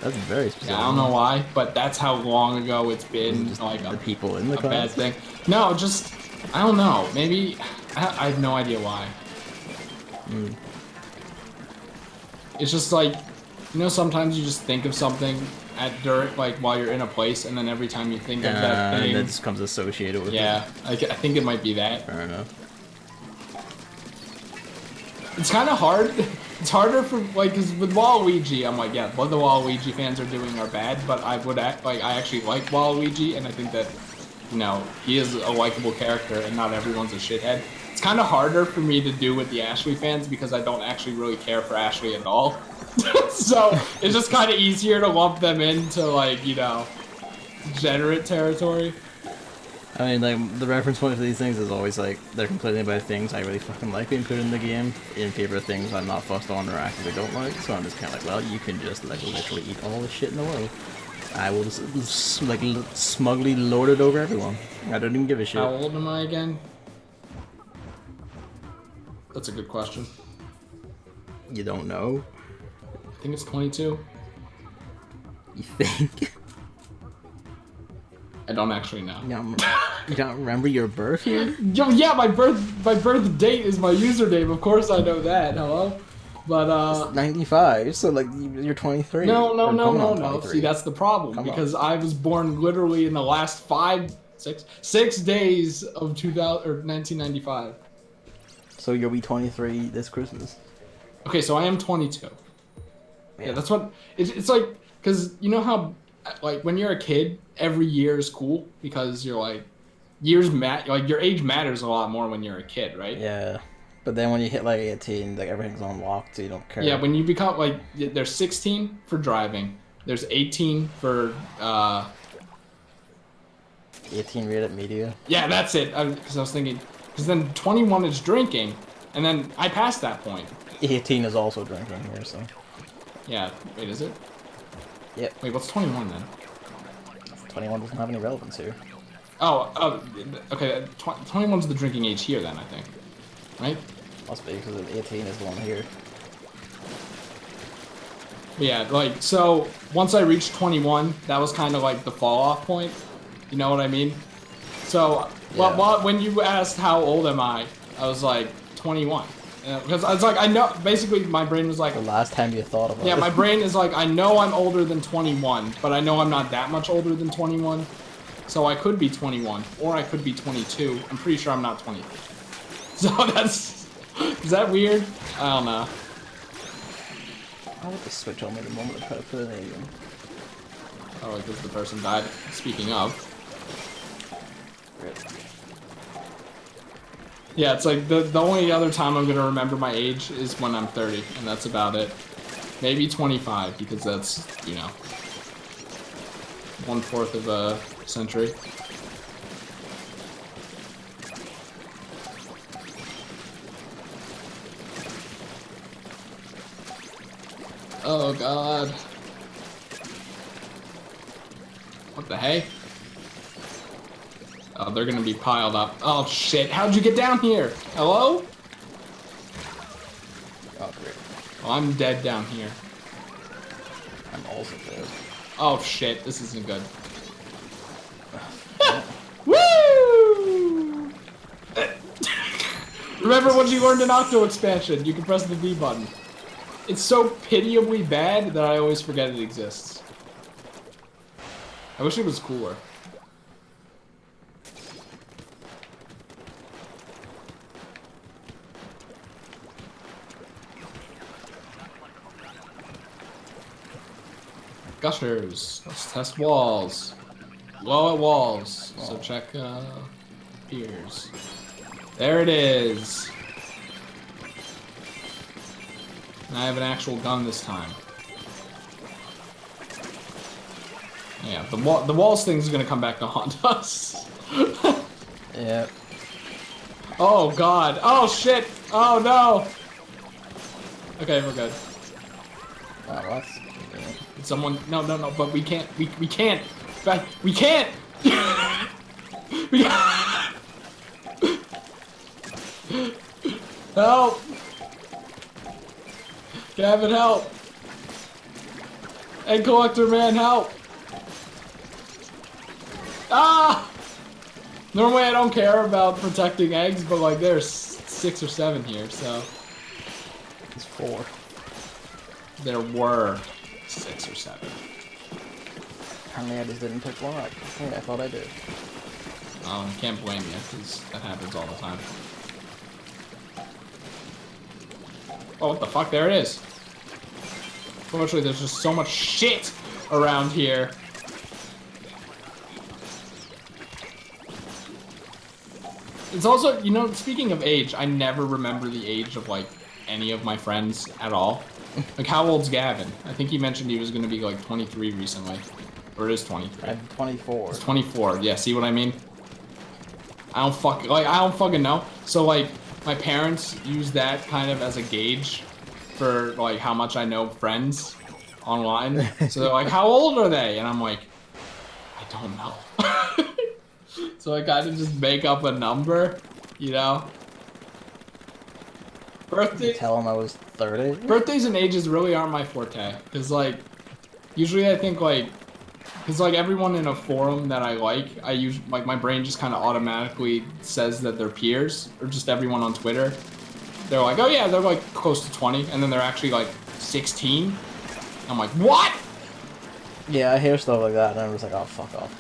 That's very specific. Yeah, I don't know why, but that's how long ago it's been. Just Like the people in the a bad class. thing. No, just I don't know. Maybe I have no idea why. Mm. It's just like, you know, sometimes you just think of something during like while you're in a place, and then every time you think of that thing, and that just comes associated with yeah, it. I think it might be that. Fair enough. It's kind of hard. It's harder for like, cause with Waluigi, I'm like, yeah, what the Waluigi fans are doing are bad, but I would act like I actually like Waluigi, and I think that, you know, he is a likable character, and not everyone's a shithead. It's kind of harder for me to do with the Ashley fans because I don't actually really care for Ashley at all. So it's just kind of easier to lump them into like, you know, degenerate territory. I mean, like, the reference point for these things is always, like, they're complaining about things I really fucking like being put in the game in favor of things I'm not fussed on or actively don't like, so I'm just kind of like, well, you can just, like, literally eat all the shit in the world. I will just, like, smugly lord it over everyone. I don't even give a shit. How old am I again? That's a good question. You don't know? I think it's 22. You think? I don't actually know. You don't remember your birth year? Yo, yeah, my birth date is my username. Of course I know that. Hello, but 95, so like you're 23. no. Or coming on 23. See, that's the problem because I was born literally in the last 6 days of 1995. So you'll be 23 this Christmas. Okay, so I am 22. Yeah, that's what it's like. Because you know how, like, when you're a kid, every year is cool because you're like, like your age matters a lot more when you're a kid, right? Yeah, but then when you hit like 18, like everything's unlocked, so you don't care. Yeah, when you become like, there's 16 for driving, there's 18 for 18 rated media. Yeah, that's it. Because I was thinking, because then 21 is drinking, and then I passed that point. 18 is also drinking here, so. Yeah. Wait, is it? Yep. Wait, what's 21 then? 21 doesn't have any relevance here. Oh, okay. 21's the drinking age here then, I think. Right? Must be, because 18 is the one here. Yeah, like, so, once I reached 21, that was kind of like the fall-off point. You know what I mean? So, Yeah. when you asked how old am I was like, 21. Because I was like, I know, basically my brain was like... The last time you thought about it. Yeah, my brain is like, I know I'm older than 21, but I know I'm not that much older than 21. So I could be 21, or I could be 22. I'm pretty sure I'm not 23. So that's... Is that weird? I don't know. I want the switch on me the moment I try to put it in. Oh, because the person died. Speaking of. Rip. Yeah, it's like the only other time I'm gonna remember my age is when I'm 30, and that's about it. Maybe 25, because that's, you know, 1/4 of a century. Oh god. What the hey? Oh, they're gonna be piled up. Oh shit, how'd you get down here? Hello? Oh, great. Oh, I'm dead down here. I'm also dead. Oh shit, this isn't good. Woo! Remember what you learned in Octo expansion? You can press the B button. It's so pitiably bad that I always forget it exists. I wish it was cooler. Gushers. Let's test walls. Low at walls. So check ears. There it is. And I have an actual gun this time. Yeah, the walls thing is gonna come back to haunt us. Yep. Oh god. Oh shit. Oh no. Okay, we're good. Wow, what? Someone, no, but we can't, we can't, we can't! We help! Gavin, help! Egg collector man, help! Ah! Normally I don't care about protecting eggs, but like there's 6 or 7 here, so. It's 4. There were 6 or 7. Apparently I just didn't pick one up. Yeah, I thought I did. Can't blame you, because that happens all the time. Oh, what the fuck? There it is. Fortunately, there's just so much shit around here. It's also, you know, speaking of age, I never remember the age of, like, any of my friends at all. Like, how old's Gavin? I think he mentioned he was going to be, like, 23 recently. Or it is 23. I'm 24. It's 24. Yeah, see what I mean? I don't fucking know. So like my parents use that kind of as a gauge for like how much I know friends online. So they're like, how old are they? And I'm like, I don't know. So I kind of just make up a number, you know. Birthday. Tell them I was 30. Birthdays and ages really aren't my forte, cause like usually I think like. Because, like, everyone in a forum that I like, my brain just kind of automatically says that they're peers, or just everyone on Twitter. They're like, oh yeah, they're, like, close to 20, and then they're actually, like, 16. I'm like, what? Yeah, I hear stuff like that, and I'm just like, oh, fuck off.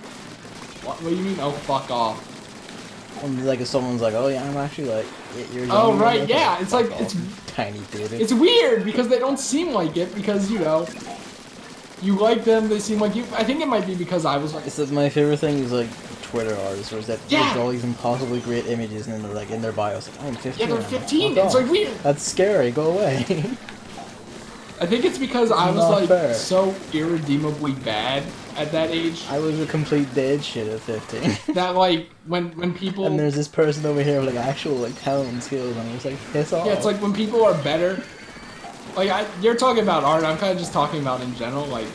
What do you mean, oh, fuck off? And, like, if someone's like, oh yeah, I'm actually, like, 8 years Oh, younger, right, like, yeah, oh, it's like, fuck it's... off, tiny baby. It's weird, because they don't seem like it, because, you know... You like them, they seem like you. I think it might be because I was like. It's my favorite thing is like Twitter artists, where it's that Yeah. all these impossibly great images, and then they're like in their bios, like, I'm 15. Yeah, they're I'm like, 15. fuck It's off. like weird. That's scary. Go away. I think it's because I was Not like fair. so irredeemably bad at that age. I was a complete dead shit at 15. That like when people. And there's this person over here with like actual like talent and skills, and I was like, piss off. Yeah, it's like when people are better. Like you're talking about art. I'm kind of just talking about in general, like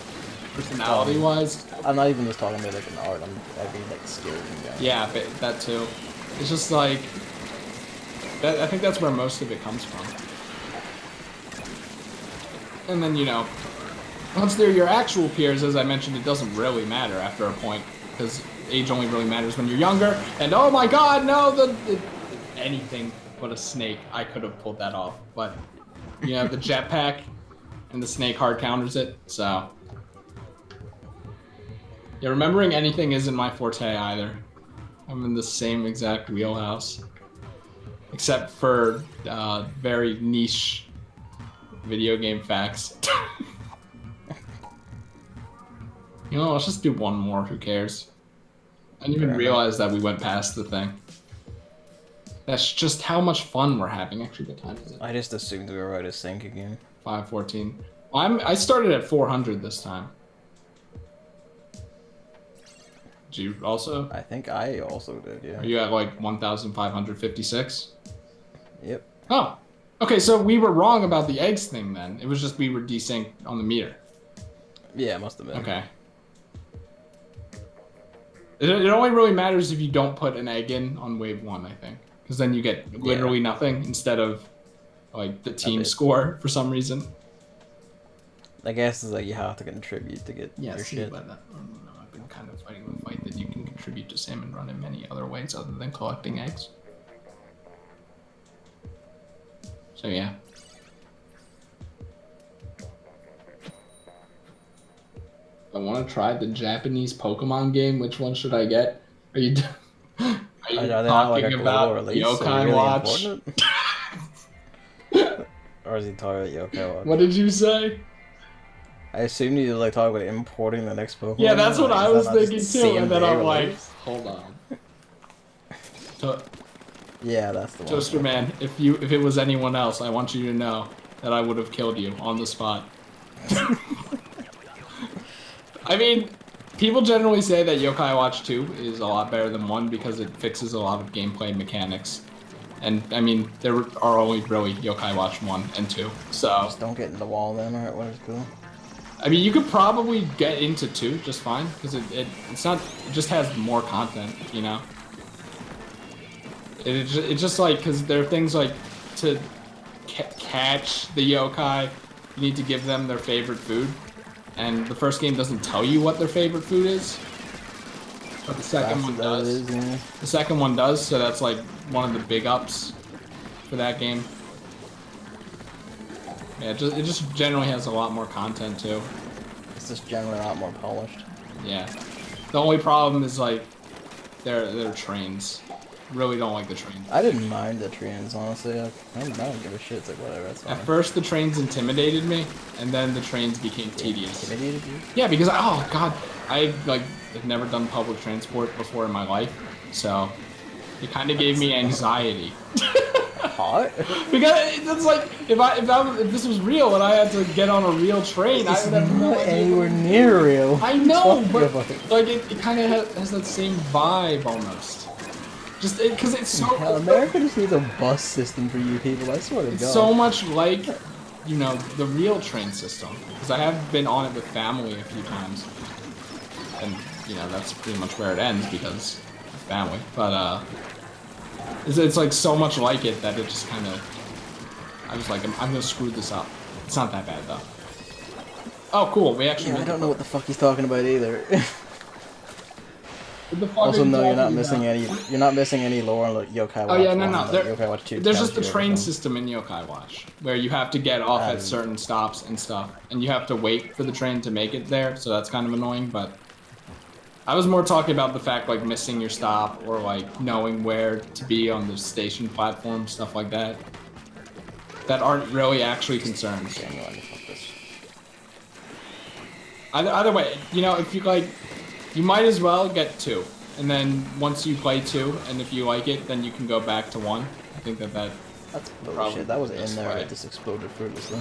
personality wise. I'm not even just talking about like an art. I mean like skills and guys. Yeah, but that too. It's just like that. I think that's where most of it comes from. And then, you know, once they're your actual peers, as I mentioned, it doesn't really matter after a point, because age only really matters when you're younger. And oh my god, no, anything but a snake, I could have pulled that off. But, you know, the jetpack and the snake hard counters it, so. Yeah, remembering anything isn't my forte either. I'm in the same exact wheelhouse. Except for very niche video game facts. You know, let's just do one more, who cares? I didn't even realize that we went past the thing. That's just how much fun we're having. Actually, what time is it? I just assumed we were right to sync again. 5:14. Well, I started at 400 this time. Did you also? I think I also did, yeah. Are you at like 1,556? Yep. Oh. Okay, so we were wrong about the eggs thing then. It was just we were desynced on the meter. Yeah, it must have been. Okay. It only really matters if you don't put an egg in on wave 1, I think. Because then you get literally nothing instead of like the team score for some reason. I guess it's like you have to contribute to get your shit. But I've been kind of fighting the fight that you can contribute to Salmon Run in many other ways other than collecting eggs. So yeah. I want to try the Japanese Pokemon game. Which one should I get? Are you Are they not talking like a about global release? Yokai really Watch? Or is he talking about Yokai Watch? What did you say? I assume you like talk about importing the next Pokemon. Yeah, that's what Like, I is was that not thinking just too, and then same I'm day like, release? hold on. Yeah, that's the one. Toaster Man, if it was anyone else, I want you to know that I would have killed you on the spot. I mean, people generally say that Yokai Watch 2 is a lot better than 1 because it fixes a lot of gameplay mechanics. And, I mean, there are only really Yokai Watch 1 and 2, so... Just don't get in the wall then, alright, what is cool? I mean, you could probably get into 2 just fine, because it just has more content, you know? It's just like, because there are things like, to catch the yokai, you need to give them their favorite food. And the first game doesn't tell you what their favorite food is. But the second one does. Yeah. The second one does, so that's like one of the big ups for that game. Yeah, it just generally has a lot more content too. It's just generally a lot more polished. Yeah. The only problem is like their trains. Really don't like the trains. I didn't mind the trains, honestly. I don't give a shit. It's like, whatever, that's fine. At first, the trains intimidated me, and then the trains became tedious. Intimidated you? Yeah, because oh god, I like have never done public transport before in my life, so it kind of gave me anxiety. Hot? Because it's like if this was real and I had to get on a real train, I It's would have no not idea. anywhere near real. I know, Talk but about it. like it kind of has that same vibe almost. Just because it's so Hell, America just needs a bus system for you people. I swear to it's God. so much like, you know, the real train system. Because I have been on it with family a few times, and you know that's pretty much where it ends because of family. But it's like so much like it that it just kind of. I was like, I'm gonna screw this up. It's not that bad though. Oh, cool. We actually. Yeah, I don't know what the fuck he's talking about either. What the fuck Also, are you no, you're not talking missing about? any. You're not missing any lore on like Yokai Watch. Oh yeah, no, 1, no. like, There, Yokai Watch 2 there's tells just the you train everything. system in Yokai Watch where you have to get off at certain stops and stuff, and you have to wait for the train to make it there. So that's kind of annoying. But I was more talking about the fact like missing your stop or like knowing where to be on the station platform, stuff like that. That aren't really actually concerns. Genuinely, fuck this. Either way, you know, if you like, you might as well get 2. And then once you play 2, and if you like it, then you can go back to 1. I think that That's Probably bullshit. That was the best in there. way. It just exploded fruitlessly.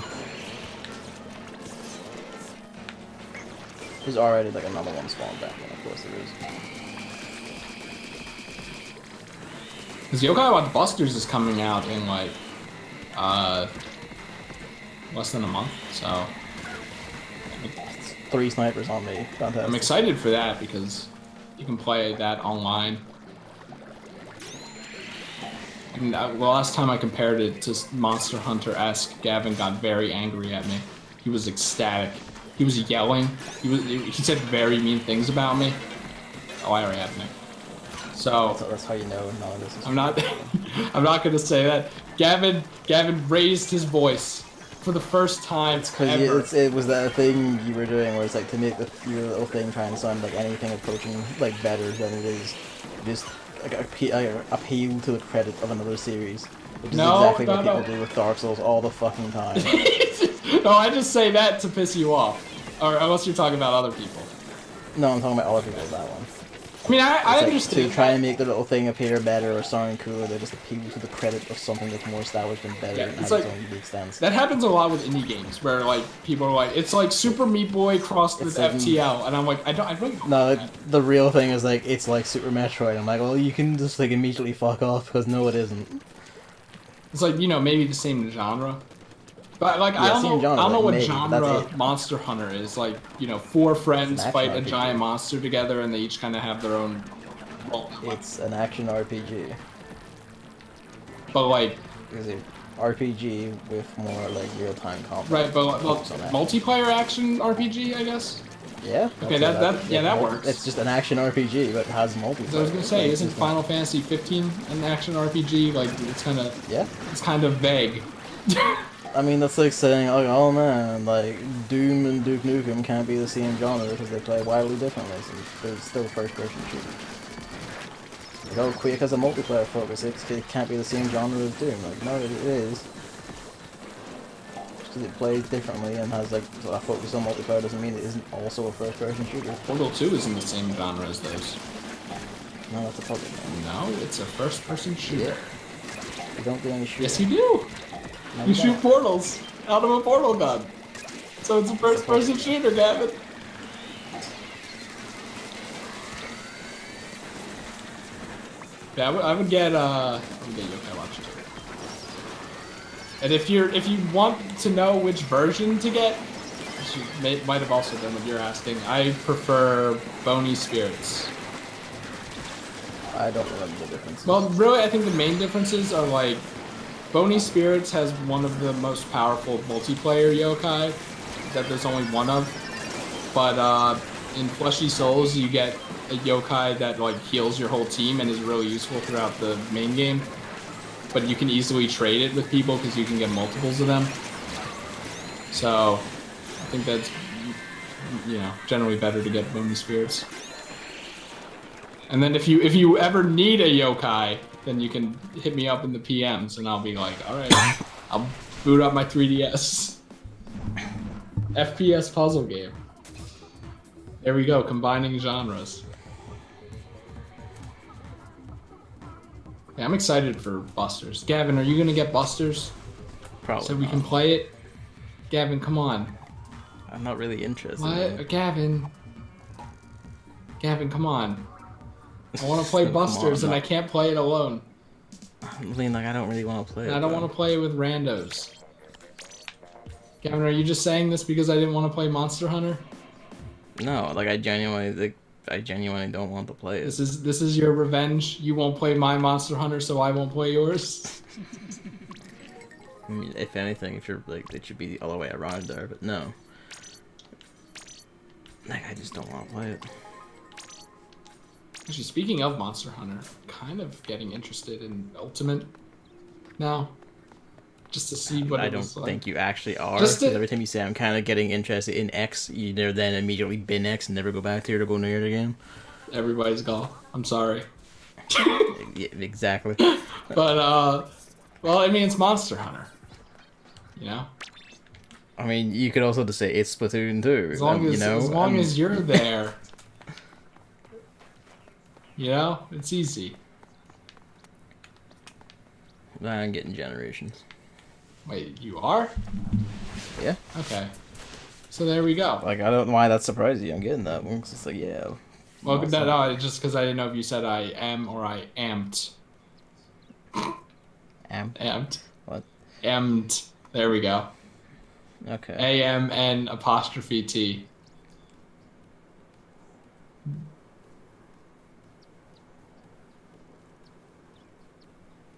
There's already like another one spawned back, and of course there is. Because Yokai Watch Busters is coming out in like less than a month, so 3 snipers on me. Fantastic. I'm excited for that because you can play that online. And the last time I compared it to Monster Hunter-esque, Gavin got very angry at me. He was ecstatic. He was yelling. He said very mean things about me. Oh, I already have Nick. So That's how you know none of this is. I'm not. I'm not gonna say that. Gavin raised his voice for the first time ever. Because it was that thing you were doing where it's like to make your little thing trying to sound like anything approaching like better than it is. Just like appeal to the credit of another series. Which is exactly what people do with Dark Souls all the fucking time. No, I just say that to piss you off. Or unless you're talking about other people. No, I'm talking about other people, that one. I mean, I Like, understand. to try and make the little thing appear better or sound cooler, they just appeal to the credit of something that's more established and better Yeah, and it's has like- its own unique stance. That happens a lot with indie games where like people are like, it's like Super Meat Boy crossed with It's like- FTL, and I'm like, I don't. No, the real thing is like, it's like Super Metroid. I'm like, well, you can just like immediately fuck off, because no it isn't. It's like, you know, maybe the same genre. But like, I Yeah, don't same know, genre, I don't know like, what maybe, but that's genre it. Monster Hunter is. Like, you know, 4 friends It's an fight a action giant RPG. monster together, and they each kind of have their own. It's an action RPG. But like, It's an RPG with more like real-time combat. right? But Focus on that. multiplayer action RPG, I guess. Okay, Yeah. I'd say that works. It's just an action RPG, but it has multiplayer. So I was gonna say, Like, isn't it's Final Fantasy 15 an action RPG? Like, it's kind of vague. I mean, that's like saying, oh man, like Doom and Duke Nukem can't be the same genre because they play wildly differently. So they're still first-person shooters. Like, oh, Quake has a multiplayer focus. It can't be the same genre as Doom. Like, no, it is. Just because it plays differently and has like a focus on multiplayer doesn't mean it isn't also a first-person shooter. Portal 2 isn't the same genre as those. No, that's a problem. No, it's a first-person shooter. You don't do any shooting. Yes, you do. No, You don't. shoot portals out of a portal gun. So it's a first-person shooter, Gavin. Yeah, I would get Yokai Watch 2. And if you want to know which version to get, which might have also been what you're asking, I prefer Bony Spirits. I don't remember the difference. Well, really, I think the main differences are like, Bony Spirits has one of the most powerful multiplayer yokai that there's only one of. But in Fleshy Souls, you get a yokai that like heals your whole team and is really useful throughout the main game. But you can easily trade it with people because you can get multiples of them. So I think that's, you know, generally better to get Bony Spirits. And then if you ever need a yokai, then you can hit me up in the PMs and I'll be like, alright, I'll boot up my 3DS. FPS puzzle game. There we go, combining genres. Yeah, I'm excited for Busters. Gavin, are you gonna get Busters? Probably So we not. can play it? Gavin, come on. I'm not really interested. What? Gavin. Gavin, come on. I want to play Come on, Busters, and no. I can't play it alone. I mean, like, I don't really want to play And it. I don't though. want to play it with randos. Gavin, are you just saying this because I didn't want to play Monster Hunter? No, like, I genuinely don't want to play it. This is your revenge. You won't play my Monster Hunter, so I won't play yours. I mean, if anything, if you're like, it should be the other way around there, but no. Like, I just don't want to play it. Actually, speaking of Monster Hunter, kind of getting interested in Ultimate now, just to see what I it don't was like. think you actually are. Just to- 'Cause every time you say I'm kind of getting interested in X, you then immediately bin X and never go back to it or go near it again. Everybody's gone. I'm sorry, Yeah, exactly. but well, I mean, it's Monster Hunter. You know, I mean, you could also just say it's Splatoon 2. as long as you know, as long as you're there, you know, it's easy. I'm getting Generations. Wait, you are? Yeah. Okay. So there we go. Like, I don't know why that surprised you. I'm getting that one. It's just like, yeah. Well, awesome. no, just because I didn't know if you said I am or I amped. Amped. What? Amped. There we go. Okay. AMN''T.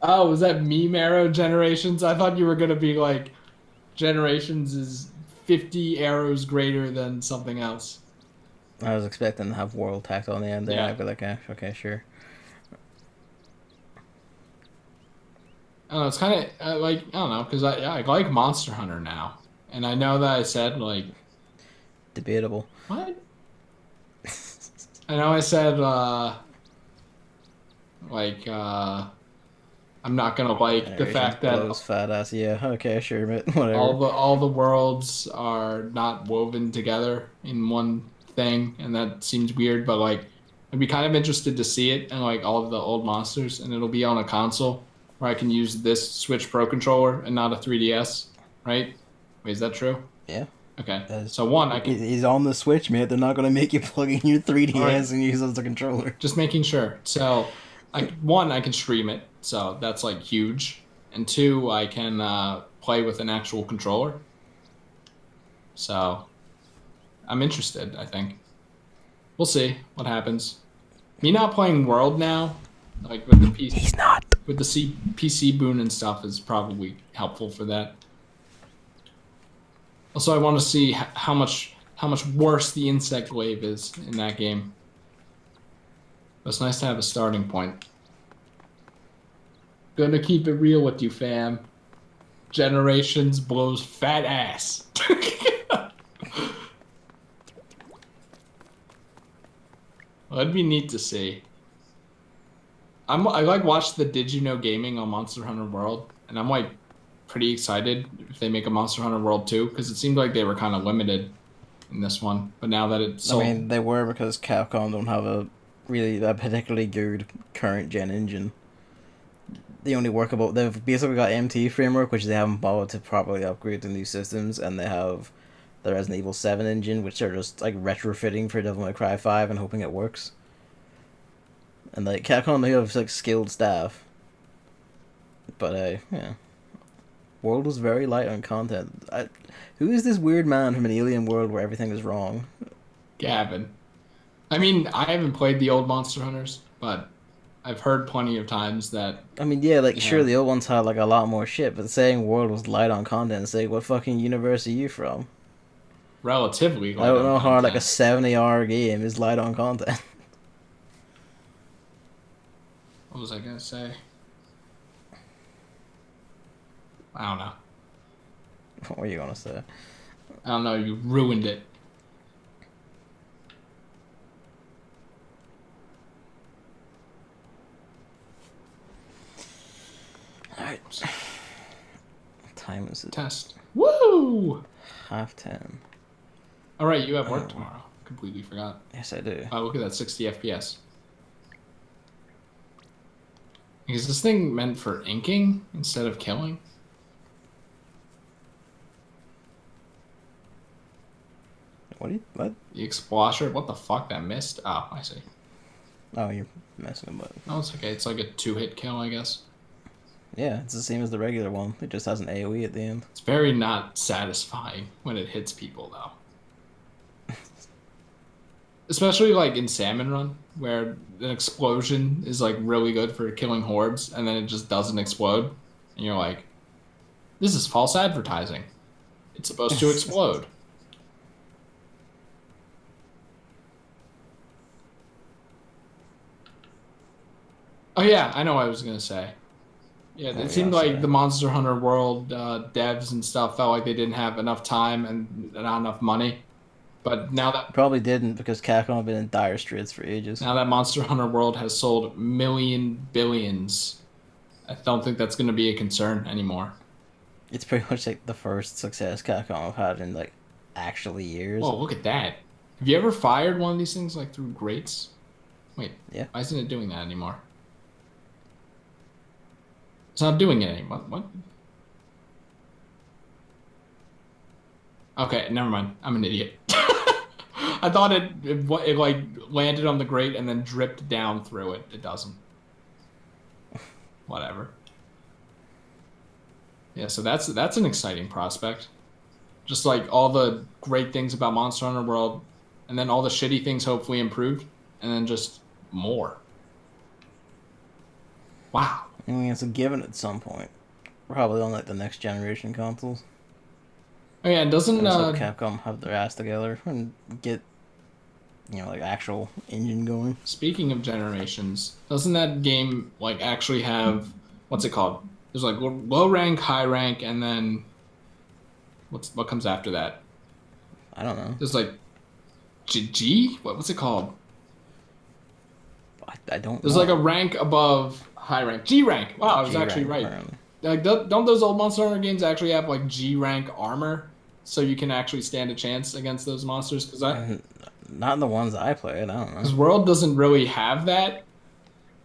Oh, was that meme arrow Generations? I thought you were gonna be like, Generations is 50 arrows greater than something else. I was expecting to have World tacked on the end there. Yeah. I'd be like, okay, sure. I don't know, it's kind of like, I don't know, because I like Monster Hunter now. And I know that I said, like, Debatable. what? I know I said, I'm not gonna like the fact that Blows fat ass. Yeah. Okay, sure, but whatever. all the worlds are not woven together in one thing, and that seems weird. But like, I'd be kind of interested to see it and like all of the old monsters, and it'll be on a console where I can use this Switch Pro controller and not a 3DS, right? Wait, is that true? Yeah. Okay. So one, I can He's on the Switch, man. They're not gonna make you plug in your 3DS Alright. and use it as a controller. just making sure. So, I can stream it, so that's like huge, and two, I can play with an actual controller. So, I'm interested. I think we'll see what happens. Me not playing World now, like with the PC, He's not. with the PC boon and stuff, is probably helpful for that. Also, I want to see how much worse the insect wave is in that game. But it's nice to have a starting point. Gonna keep it real with you, fam. Generations blows fat ass. Well, that'd be neat to see. I like watched the Did You Know Gaming on Monster Hunter World, and I'm like pretty excited if they make a Monster Hunter World 2, because it seemed like they were kind of limited in this one. But now that it's sold, I mean, they were because Capcom don't have a particularly good current gen engine. They only work about. They've basically got MT framework, which they haven't bothered to properly upgrade to new systems, and they have the Resident Evil 7 engine, which they're just like retrofitting for Devil May Cry 5 and hoping it works. And like Capcom, they have like skilled staff. But yeah, World was very light on content. Who is this weird man from an alien world where everything is wrong? Gavin. I mean, I haven't played the old Monster Hunters, but I've heard plenty of times that. I mean, yeah, like, Yeah. sure, the old ones had, like, a lot more shit, but saying World was light on content, it's like, what fucking universe are you from? Relatively. I don't know how, like, a content. 70-hour game is light on content. What was I gonna say? I don't know. What were you gonna say? I don't know. You ruined it. Alright. What time is it? Test. Woo! 10:30. All right, you have work tomorrow. Completely forgot. Yes, I do. Oh, look at that, 60 FPS. Is this thing meant for inking instead of killing? What? The Explosher? What the fuck? That missed? Oh, I see. Oh, you're messing with it. Oh, it's okay. It's like a 2-hit kill, I guess. Yeah, it's the same as the regular one. It just has an AoE at the end. It's very not satisfying when it hits people, though. Especially like in Salmon Run, where an explosion is like really good for killing hordes, and then it just doesn't explode, and you're like, "This is false advertising. It's supposed to explode." Oh yeah, I know what I was gonna say. Yeah, it seemed like the Monster Hunter World devs and stuff felt like they didn't have enough time and not enough money. But now that Probably didn't because Capcom have been in dire straits for ages. now that Monster Hunter World has sold billions, I don't think that's going to be a concern anymore. It's pretty much like the first success Capcom have had in like actually years. Oh, look at that! Have you ever fired one of these things like through grates? Wait, Yeah. why isn't it doing that anymore? It's not doing it anymore. What? Okay, never mind. I'm an idiot. I thought it like landed on the grate and then dripped down through it. It doesn't. Whatever. Yeah, so that's an exciting prospect. Just like all the great things about Monster Hunter World, and then all the shitty things hopefully improved, and then just more. Wow. I mean, it's a given at some point. Probably on like the next generation consoles. Oh yeah, and doesn't So Capcom have their ass together and get, like actual engine going. speaking of generations, doesn't that game like actually have what's it called? There's like low rank, high rank, and then what comes after that? I don't know. There's like G? What's it called? I don't. There's know. like a rank above high rank. G rank. Wow, I was G-rank, actually right. apparently. Like, don't those old Monster Hunter games actually have like G rank armor, so you can actually stand a chance against those monsters? Because Not the ones I played. I don't know. World doesn't really have that,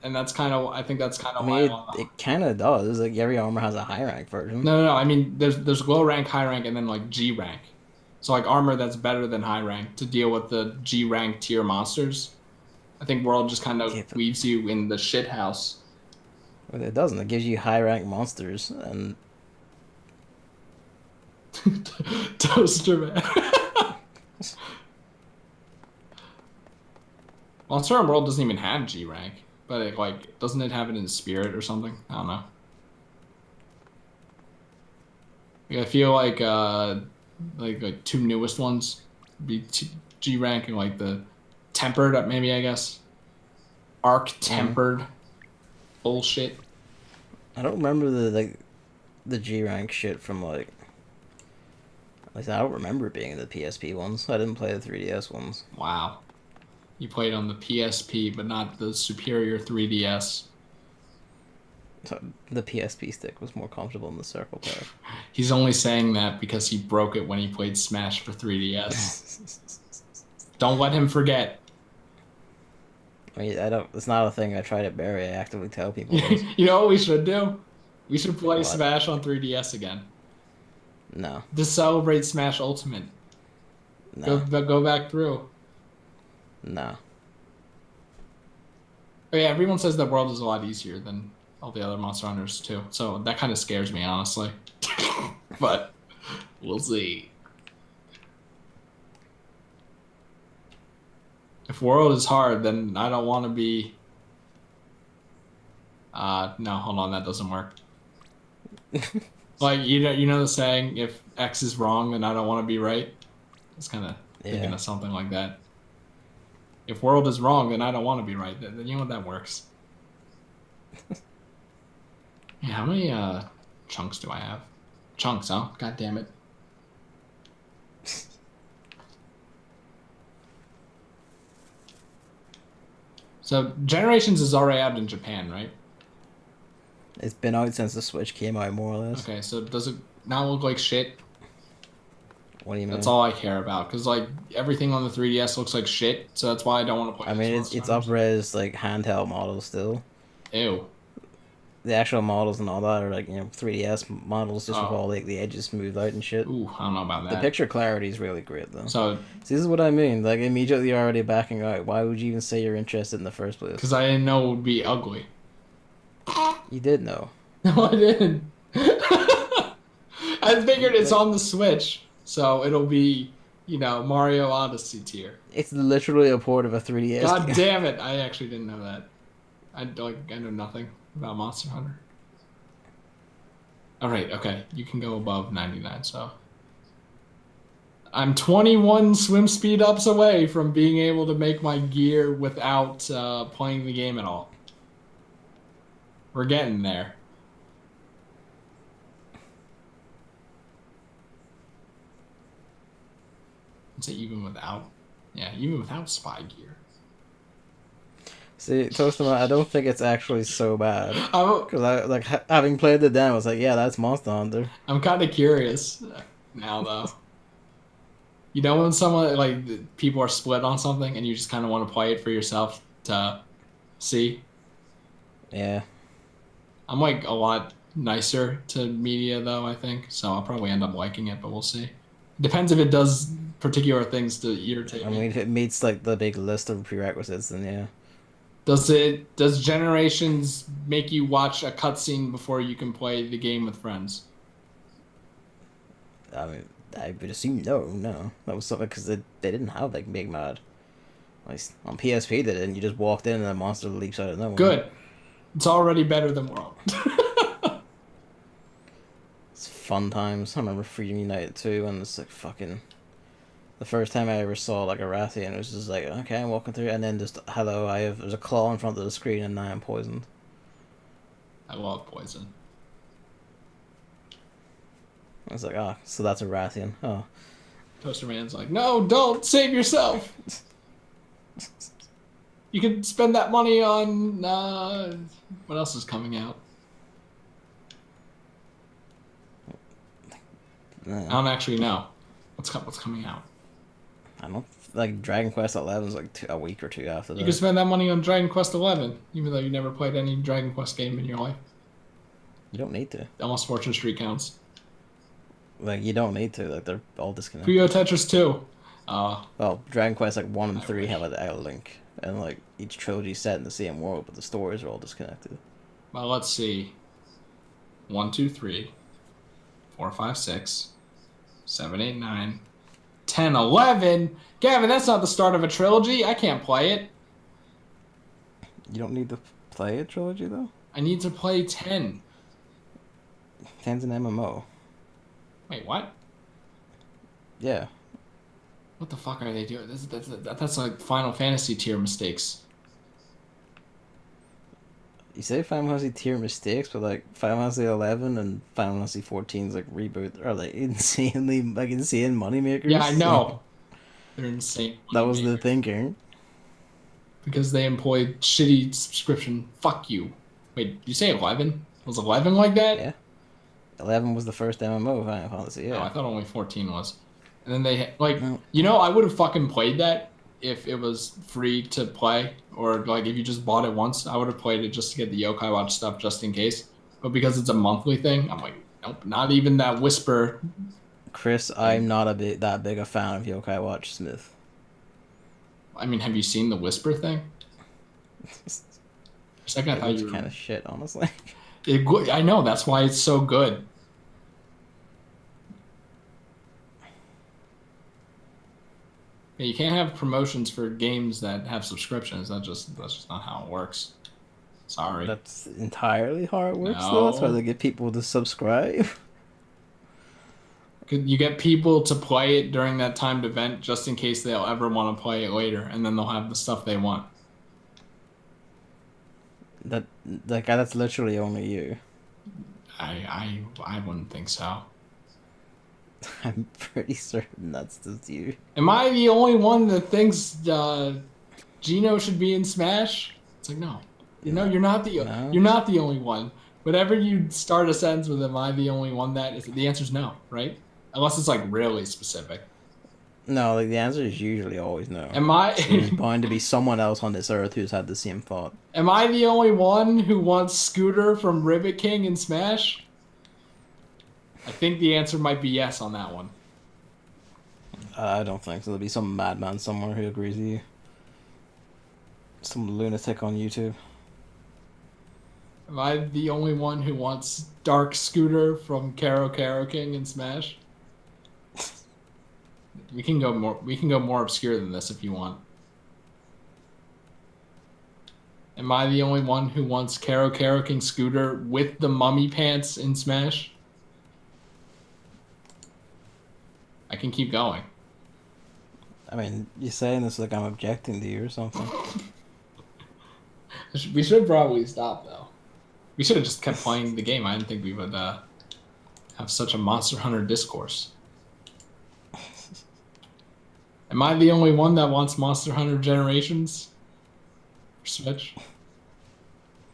and that's kind of I think that's kind of I why. mean, it kind of does. Like every armor has a high rank version. No. I mean, there's low rank, high rank, and then like G rank. So like armor that's better than high rank to deal with the G rank tier monsters. I think World just kind of leaves you in the shit house. But it doesn't. It gives you high rank monsters and Toaster Man. Monster Hunter World doesn't even have G rank, but it like doesn't it have it in Spirit or something? I don't know. I feel like two newest ones be G rank and like the tempered maybe I guess. Arc tempered bullshit. I don't remember the G rank shit from like. At least I don't remember it being in the PSP ones. I didn't play the 3DS ones. Wow. You played on the PSP, but not the superior 3DS. So the PSP stick was more comfortable in the circle pad. He's only saying that because he broke it when he played Smash for 3DS. Don't let him forget. I mean, it's not a thing I try to bury. I actively tell people. You know what we should do? We should play What? Smash on 3DS again. No. To celebrate Smash Ultimate. No. Go back through. No. Oh yeah, everyone says that World is a lot easier than all the other Monster Hunters too. So that kind of scares me, honestly. But we'll see. If World is hard, then I don't want to be... no, hold on, that doesn't work. Like, you know the saying, if X is wrong, then I don't want to be right? It's kind of thinking of something like that. If World is wrong, then I don't want to be right. Then you know what, that works. Yeah, how many chunks do I have? Chunks, huh? God damn it. So, Generations is already out in Japan, right? It's been out since the Switch came out, more or less. Okay, so does it not look like shit? What do you mean? That's all I care about, because like everything on the 3DS looks like shit, so that's why I don't want to play. I mean, it's up-res like handheld model still. Ew. the actual models and all that are like 3DS models just with Oh. all like the edges smoothed out and shit. Ooh, I don't know about The that. picture clarity is really great though. So, See, this is what I mean. Like immediately you're already backing out. Why would you even say you're interested in the first place? because I didn't know it would be ugly. You did know. No, I didn't. I figured it's on the Switch, so it'll be, Mario Odyssey tier. It's literally a port of a 3DS. God game. damn it! I actually didn't know that. I know nothing about Monster Hunter. All right, okay, you can go above 99. So I'm 21 swim speed ups away from being able to make my gear without playing the game at all. We're getting there. Is it even without? Yeah, even without spy gear. See, Toastama, I don't think it's actually so bad. I'm Because having played the demo, I was like, yeah, that's Monster Hunter. kind of curious now, though. You know when someone, people are split on something and you just kind of want to play it for yourself to see? Yeah. I'm, a lot nicer to media, though, I think. So I'll probably end up liking it, but we'll see. Depends if it does particular things to irritate I me. mean, if it meets the big list of prerequisites, then yeah. Does Generations make you watch a cutscene before you can play the game with friends? I mean, I would assume no. That was something because they didn't have big mod. Like on PSP, they didn't. You just walked in and a monster leaps out of nowhere. Good. It's already better than World. It's fun times. I remember Freedom United 2 and it's fucking. The first time I ever saw a Rathian, it was just okay, I'm walking through, and then just hello, there's a claw in front of the screen, and now I'm poisoned. I love poison. I was like, so that's a Rathian. Oh, Toaster Man's like, no, don't save yourself. You can spend that money on what else is coming out? I don't actually know what's coming out. I don't Dragon Quest 11 is a week or two after that. You can spend that money on Dragon Quest 11, even though you never played any Dragon Quest game in your life. You don't need to. Almost Fortune Street counts. You don't need to. They're all disconnected. Puyo Tetris 2. Well, Dragon Quest 1 and 3 have a link, and each trilogy set in the same world, but the stories are all disconnected. Well, let's see. 1, 2, 3, 4, 5, 6, 7, 8, 9, 10, 11. Gavin, that's not the start of a trilogy. I can't play it. You don't need to play a trilogy though. I need to play 10. 10's an MMO. Wait, what? Yeah. What the fuck are they doing? That's like Final Fantasy tier mistakes. You say Final Fantasy tier mistakes, but Final Fantasy 11 and Final Fantasy 14's reboot are insanely insane moneymakers. Yeah, I know. They're insane. That was the thinking. Because they employed shitty subscription. Fuck you. Wait, did you say 11? Was 11 like that? Yeah. 11 was the first MMO of Final Fantasy, yeah. No, I thought only 14 was. And then they, No. I would have fucking played that if it was free to play. Or, if you just bought it once. I would have played it just to get the Yokai Watch stuff just in case. But because it's a monthly thing, I'm like, nope, not even that Whisper. Chris, I'm not that big a fan of Yokai Watch Smith. I mean, have you seen the Whisper thing? For a second, I thought you were... kind of shit, honestly. I know, that's why it's so good. Yeah, you can't have promotions for games that have subscriptions. That's just not how it works. Sorry. That's entirely how it works, No. though. That's why they get people to subscribe. You get people to play it during that timed event just in case they'll ever want to play it later, and then they'll have the stuff they want. That's literally only you. I wouldn't think so. I'm pretty certain that's just you. Am I the only one that thinks Gino should be in Smash? It's like, no. You're not the only one. Whenever you start a sentence with "Am I the only one that?" The answer's no, right? Unless it's really specific. No, like the answer is usually always no. Am I? So there's bound to be someone else on this earth who's had the same thought. Am I the only one who wants Scooter from Ribbit King in Smash? I think the answer might be yes on that one. I don't think so. There'll be some madman somewhere who agrees with you. Some lunatic on YouTube. Am I the only one who wants Dark Scooter from Karo King in Smash? We can go more obscure than this if you want. Am I the only one who wants Karo King Scooter with the mummy pants in Smash? I can keep going. I mean, you're saying this like I'm objecting to you or something. We should probably stop though. We should have just kept playing the game. I didn't think we would have such a Monster Hunter discourse. Am I the only one that wants Monster Hunter Generations for Switch?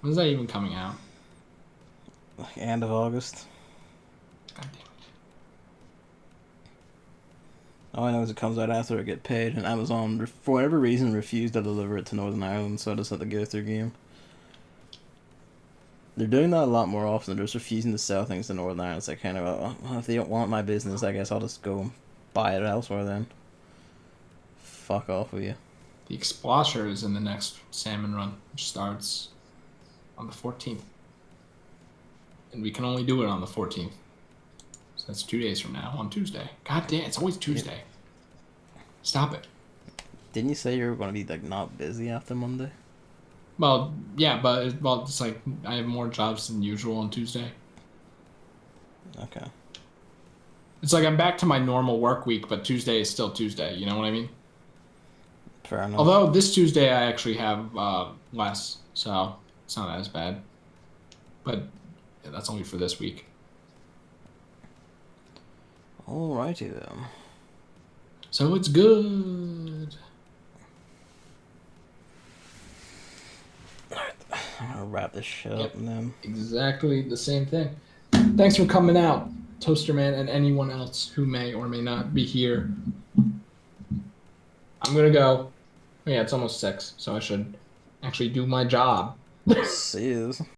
When's that even coming out? Like end of August. God damn it. All I know is it comes out after I get paid, and Amazon, for whatever reason, refused to deliver it to Northern Ireland, so I just had to go through game. They're doing that a lot more often. They're just refusing to sell things to Northern Ireland. It's like kind of, well, if they don't want my business, I guess I'll just go buy it elsewhere then. Fuck off with you. The Explosion is in the next Salmon Run, which starts on the 14th. And we can only do it on the 14th. So that's 2 days from now, on Tuesday. God damn, it's always Tuesday. Stop it. Didn't you say you were going to be like not busy after Monday? Well, yeah, but it's like I have more jobs than usual on Tuesday. Okay. It's like I'm back to my normal work week, but Tuesday is still Tuesday. You know what I mean? Fair enough. Although this Tuesday I actually have less, so it's not as bad. But yeah, that's only for this week. Alrighty then. So it's good. I'm gonna wrap this shit up and then. Exactly the same thing. Thanks for coming out, Toaster Man, and anyone else who may or may not be here. I'm gonna go. Yeah, it's almost 6, so I should actually do my job. See you.